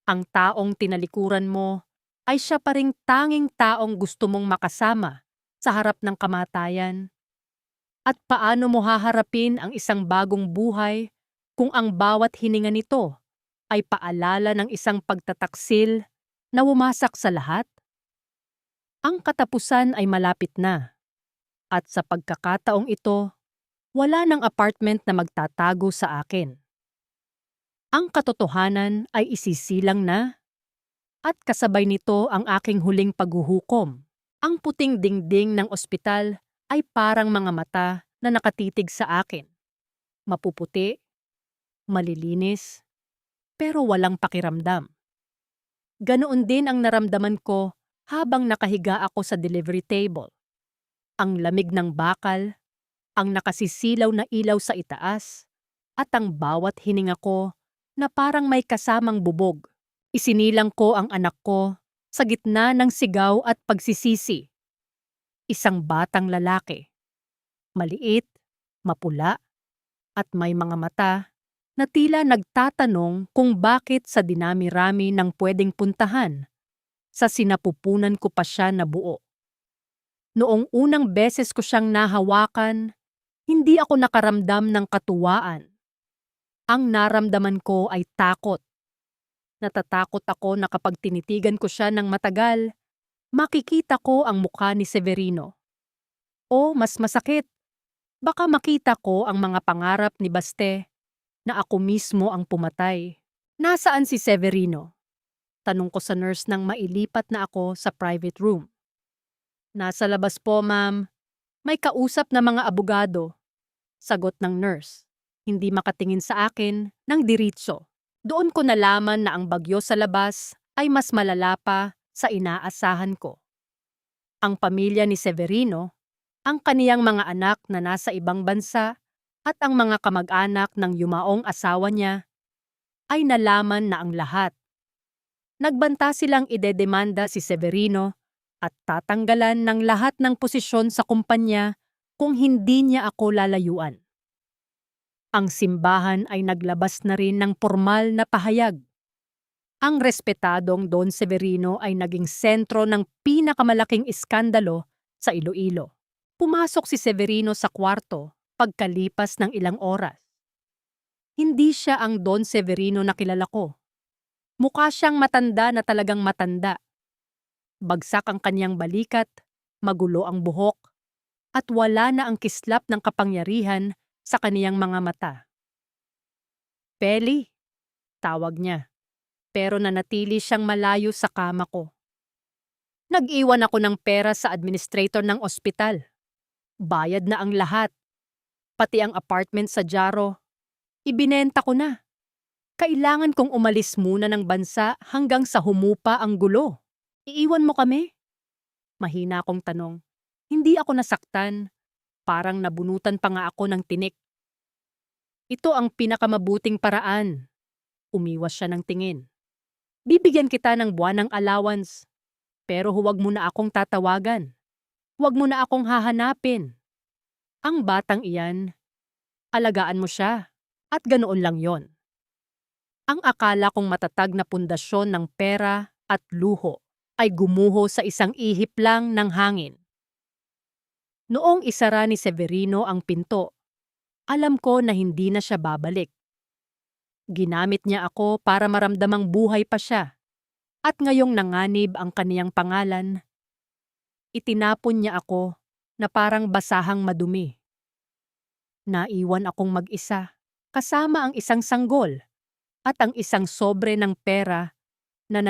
ang taong tinalikuran mo ay siya pa ring tanging taong gusto mong makasama sa harap ng kamatayan? At paano mo haharapin ang isang bagong buhay kung ang bawat hininga nito ay paalala ng isang pagtataksil na wumasak sa lahat? Ang katapusan ay malapit na. At sa pagkakataong ito, wala ng apartment na magtatago sa akin. Ang katotohanan ay isisilang na at kasabay nito ang aking huling paghuhukom. Ang puting dingding ng ospital ay parang mga mata na nakatitig sa akin. Mapuputi, malilinis, pero walang pakiramdam. Ganoon din ang naramdaman ko habang nakahiga ako sa delivery table. Ang lamig ng bakal, ang nakasisilaw na ilaw sa itaas, at ang bawat hininga ko na parang may kasamang bubog. Isinilang ko ang anak ko sa gitna ng sigaw at pagsisisi. Isang batang lalaki. Maliit, mapula, at may mga mata na tila nagtatanong kung bakit sa dinami-rami ng pwedeng puntahan, sa sinapupunan ko pa siya na buo. Noong unang beses ko siyang nahawakan, hindi ako nakaramdam ng katuwaan. Ang naramdaman ko ay takot. Natatakot ako na kapag tinitigan ko siya ng matagal, makikita ko ang mukha ni Severino. O mas masakit, baka makita ko ang mga pangarap ni Baste na ako mismo ang pumatay. Nasaan si Severino? Tanong ko sa nurse nang mailipat na ako sa private room. Nasa labas po, ma'am. May kausap na mga abogado. Sagot ng nurse. Hindi makatingin sa akin ng diritso. Doon ko nalaman na ang bagyo sa labas ay mas malala pa sa inaasahan ko. Ang pamilya ni Severino, ang kaniyang mga anak na nasa ibang bansa at ang mga kamag-anak ng yumaong asawa niya ay nalaman na ang lahat. Nagbanta silang idedemanda si Severino at tatanggalan ng lahat ng posisyon sa kumpanya kung hindi niya ako lalayuan. Ang simbahan ay naglabas na rin ng formal na pahayag. Ang respetadong Don Severino ay naging sentro ng pinakamalaking iskandalo sa Iloilo. Pumasok si Severino sa kwarto pagkalipas ng ilang oras. Hindi siya ang Don Severino na kilala ko. Mukha siyang matanda na talagang matanda. Bagsak ang kanyang balikat, magulo ang buhok, at wala na ang kislap ng kapangyarihan sa kaniyang mga mata. Peli, tawag niya, pero nanatili siyang malayo sa kama ko. Nag-iwan ako ng pera sa administrator ng ospital. Bayad na ang lahat, pati ang apartment sa Jaro. Ibinenta ko na. Kailangan kong umalis muna ng bansa hanggang sa humupa ang gulo. Iiwan mo kami? Mahina akong tanong. Hindi ako nasaktan. Parang nabunutan pa nga ako ng tinik. Ito ang pinakamabuting paraan. Umiwas siya ng tingin. Bibigyan kita ng buwanang allowance. Pero huwag mo na akong tatawagan. Huwag mo na akong hahanapin. Ang batang iyan, alagaan mo siya. At ganoon lang yon. Ang akala kong matatag na pundasyon ng pera at luho ay gumuho sa isang ihip lang ng hangin. Noong isara ni Severino ang pinto, alam ko na hindi na siya babalik. Ginamit niya ako para maramdamang buhay pa siya. At ngayong nanganib ang kaniyang pangalan, itinapon niya ako na parang basahang madumi. Naiwan akong mag-isa, kasama ang isang sanggol at ang isang sobre ng pera na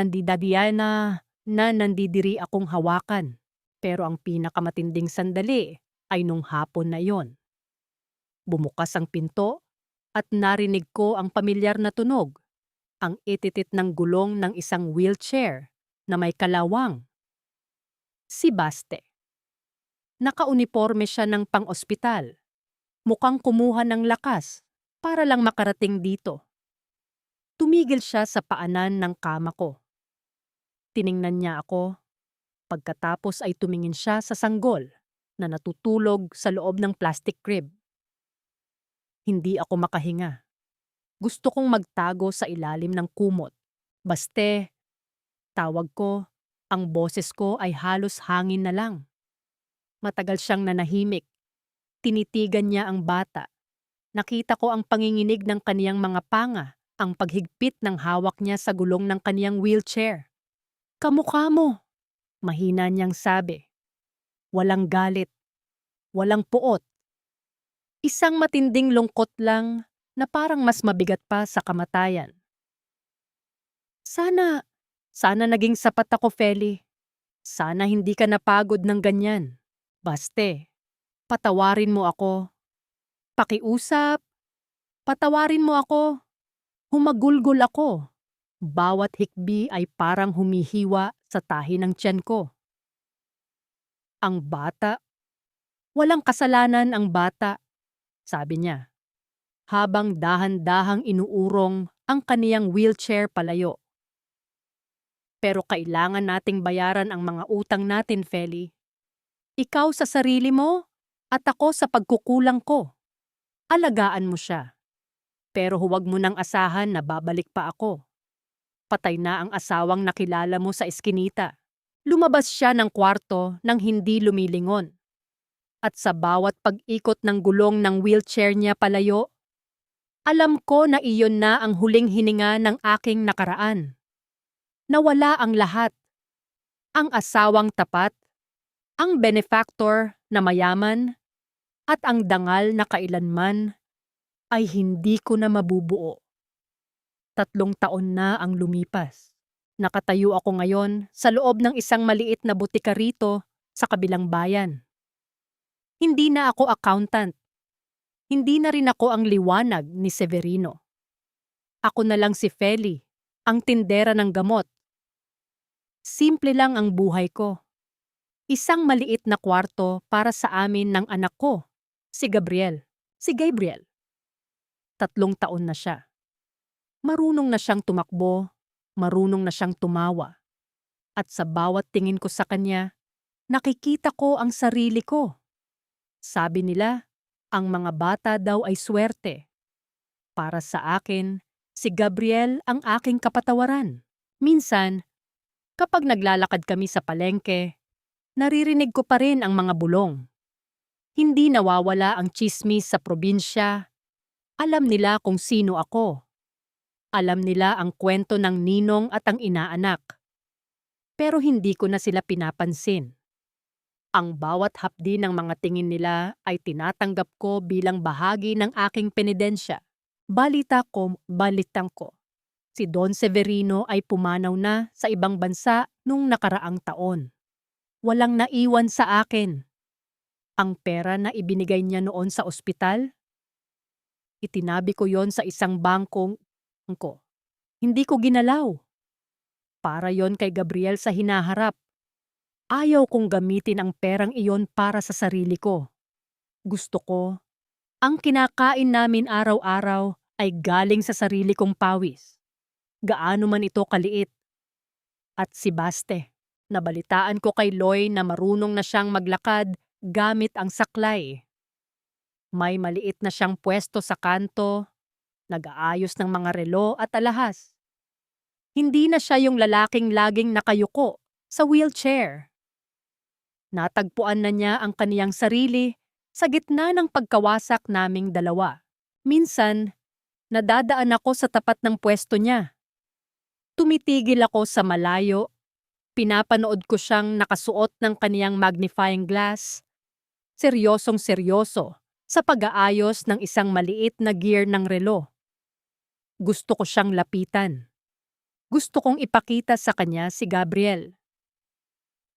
nandidiri akong hawakan. Pero ang pinakamatinding sandali ay nung hapon na yon. Bumukas ang pinto at narinig ko ang pamilyar na tunog, ang ititit ng gulong ng isang wheelchair na may kalawang. Si Baste. Nakauniporme siya ng pang-ospital. Mukhang kumuha ng lakas para lang makarating dito. Tumigil siya sa paanan ng kama ko. Tiningnan niya ako. Pagkatapos ay tumingin siya sa sanggol na natutulog sa loob ng plastic crib. Hindi ako makahinga. Gusto kong magtago sa ilalim ng kumot. Baste, tawag ko, ang boses ko ay halos hangin na lang. Matagal siyang nanahimik. Tinitigan niya ang bata. Nakita ko ang panginginig ng kaniyang mga panga, ang paghigpit ng hawak niya sa gulong ng kaniyang wheelchair. Kamukha mo, mahina niyang sabi. Walang galit, walang puot. Isang matinding lungkot lang na parang mas mabigat pa sa kamatayan. Sana naging sapat ako, Feli. Sana hindi ka napagod ng ganyan. Baste, patawarin mo ako. Pakiusap, patawarin mo ako. Humagulgol ako. Bawat hikbi ay parang humihiwa sa tahi ng tiyan ko. Ang bata, walang kasalanan ang bata, sabi niya, habang dahan-dahang inuurong ang kaniyang wheelchair palayo. Pero kailangan nating bayaran ang mga utang natin, Feli. Ikaw sa sarili mo at ako sa pagkukulang ko. Alagaan mo siya. Pero huwag mo nang asahan na babalik pa ako. Patay na ang asawang nakilala mo sa eskinita. Lumabas siya ng kwarto nang hindi lumilingon. At sa bawat pag-ikot ng gulong ng wheelchair niya palayo, alam ko na iyon na ang huling hininga ng aking nakaraan. Nawala ang lahat. Ang asawang tapat, Ang benefactor na mayaman at ang dangal na kailanman ay hindi ko na mabubuo. 3 taon na ang lumipas. Nakatayo ako ngayon sa loob ng isang maliit na butika rito sa kabilang bayan. Hindi na ako accountant. Hindi na rin ako ang liwanag ni Severino. Ako na lang si Feli, ang tindera ng gamot. Simple lang ang buhay ko. Isang maliit na kwarto para sa amin ng anak ko, si Gabriel. Si Gabriel. 3 taon na siya. Marunong na siyang tumakbo, marunong na siyang tumawa. At sa bawat tingin ko sa kanya, nakikita ko ang sarili ko. Sabi nila, ang mga bata daw ay swerte. Para sa akin, si Gabriel ang aking kapatawaran. Minsan, kapag naglalakad kami sa palengke, naririnig ko pa rin ang mga bulong. Hindi nawawala ang tsismis sa probinsya. Alam nila kung sino ako. Alam nila ang kwento ng ninong at ang inaanak. Pero hindi ko na sila pinapansin. Ang bawat hapdi ng mga tingin nila ay tinatanggap ko bilang bahagi ng aking penidensya. Balitang ko. Si Don Severino ay pumanaw na sa ibang bansa nung nakaraang taon. Walang naiwan sa akin. Ang pera na ibinigay niya noon sa ospital, itinabi ko yon sa isang bangkong ko. Hindi ko ginalaw. Para yon kay Gabriel sa hinaharap. Ayaw kong gamitin ang perang iyon para sa sarili ko. Gusto ko, ang kinakain namin araw-araw ay galing sa sarili kong pawis. Gaano man ito kaliit. At si Baste, nabalitaan ko kay Loy na marunong na siyang maglakad gamit ang saklay. May maliit na siyang pwesto sa kanto, nag-aayos ng mga relo at alahas. Hindi na siya yung lalaking laging nakayuko sa wheelchair. Natagpuan na niya ang kaniyang sarili sa gitna ng pagkawasak naming dalawa. Minsan, nadadaan ako sa tapat ng pwesto niya. Tumitigil ako sa malayo, pinapanood ko siyang nakasuot ng kaniyang magnifying glass, seryosong-seryoso sa pag-aayos ng isang maliit na gear ng relo. Gusto ko siyang lapitan. Gusto kong ipakita sa kanya si Gabriel.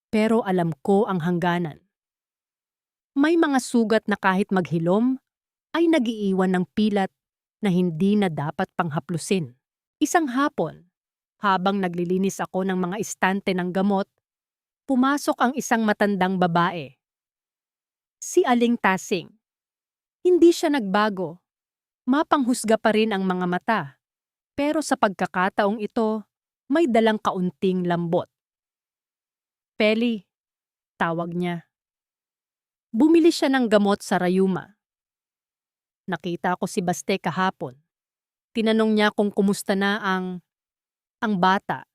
Pero alam ko ang hangganan. May mga sugat na kahit maghilom ay nagiiwan ng pilat na hindi na dapat panghaplusin. Isang hapon, habang naglilinis ako ng mga istante ng gamot, pumasok ang isang matandang babae. Si Aling Tasing. Hindi siya nagbago. Mapanghusga pa rin ang mga mata. Pero sa pagkakataong ito, may dalang kaunting lambot. Peli, tawag niya. Bumili siya ng gamot sa Rayuma. Nakita ko si Baste kahapon. Tinanong niya kung kumusta na ang bata.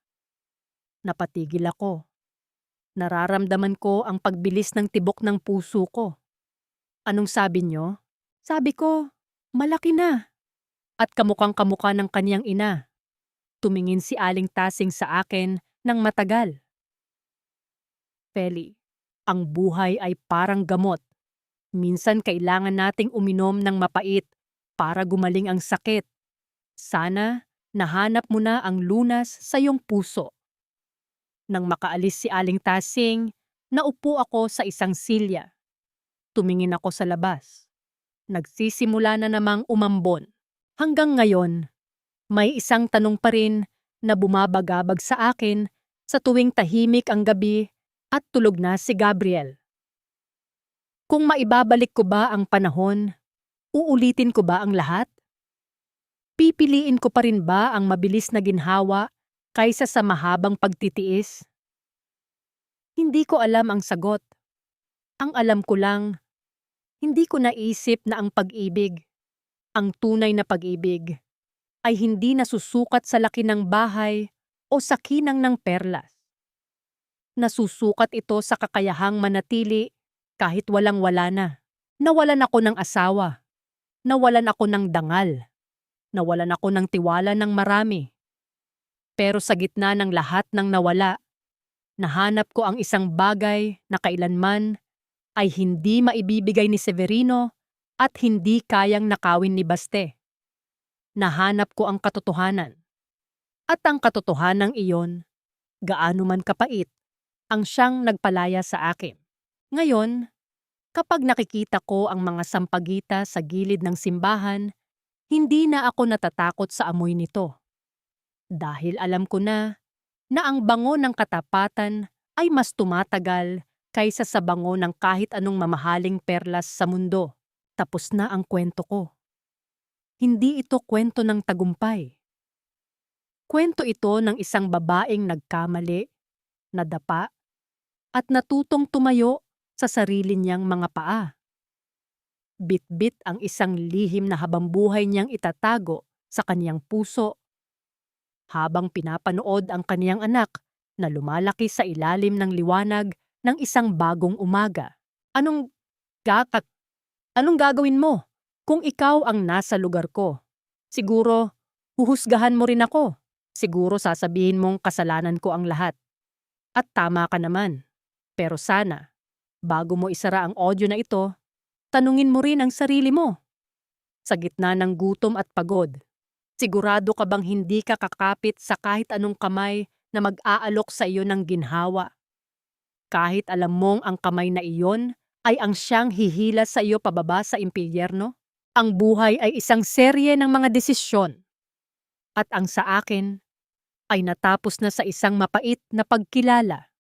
Napatigil ako. Nararamdaman ko ang pagbilis ng tibok ng puso ko. Anong sabi niyo? Sabi ko, malaki na. At kamukhang-kamukha ng kaniyang ina. Tumingin si Aling Tasing sa akin ng matagal. Feli, ang buhay ay parang gamot. Minsan kailangan nating uminom ng mapait para gumaling ang sakit. Sana nahanap mo na ang lunas sa iyong puso. Nang makaalis si Aling Tasing, naupo ako sa isang silya. Tumingin ako sa labas. Nagsisimula na namang umambon. Hanggang ngayon, may isang tanong pa rin na bumabagabag sa akin sa tuwing tahimik ang gabi at tulog na si Gabriel. Kung maibabalik ko ba ang panahon, uulitin ko ba ang lahat? Pipiliin ko pa rin ba ang mabilis na ginhawa kaysa sa mahabang pagtitiis? Hindi ko alam ang sagot. Ang alam ko lang, hindi ko naisip na ang pag-ibig, ang tunay na pag-ibig, ay hindi nasusukat sa laki ng bahay o sa kinang ng perlas. Nasusukat ito sa kakayahang manatili kahit walang-wala na. Nawalan ako ng asawa. Nawalan ako ng dangal. Nawalan ako ng tiwala ng marami. Pero sa gitna ng lahat ng nawala, Nahanap ko ang isang bagay na kailanman ay hindi maibibigay ni Severino at hindi kayang nakawin ni Baste. Nahanap ko ang katotohanan. At ang katotohanang iyon, gaano man kapait, ang siyang nagpalaya sa akin. Ngayon, kapag nakikita ko ang mga sampagita sa gilid ng simbahan, hindi na ako natatakot sa amoy nito. Dahil alam ko na ang bango ng katapatan ay mas tumatagal kaysa sa bango ng kahit anong mamahaling perlas sa mundo. Tapos na ang kwento ko. Hindi ito kwento ng tagumpay. Kwento ito ng isang babaeng nagkamali, nadapa, at natutong tumayo sa sarili niyang mga paa. Bit-bit ang isang lihim na habambuhay niyang itatago sa kaniyang puso habang pinapanood ang kaniyang anak na lumalaki sa ilalim ng liwanag ng isang bagong umaga. Anong gagawin mo kung ikaw ang nasa lugar ko? Siguro, huhusgahan mo rin ako. Siguro sasabihin mong kasalanan ko ang lahat. At tama ka naman. Pero sana, bago mo isara ang audio na ito, tanungin mo rin ang sarili mo. Sa gitna ng gutom at pagod, sigurado ka bang hindi ka kakapit sa kahit anong kamay na mag-aalok sa iyo ng ginhawa? Kahit alam mong ang kamay na iyon ay ang siyang hihila sa iyo pababa sa impyerno? Ang buhay ay isang serye ng mga desisyon. At ang sa akin ay natapos na sa isang mapait na pagkilala.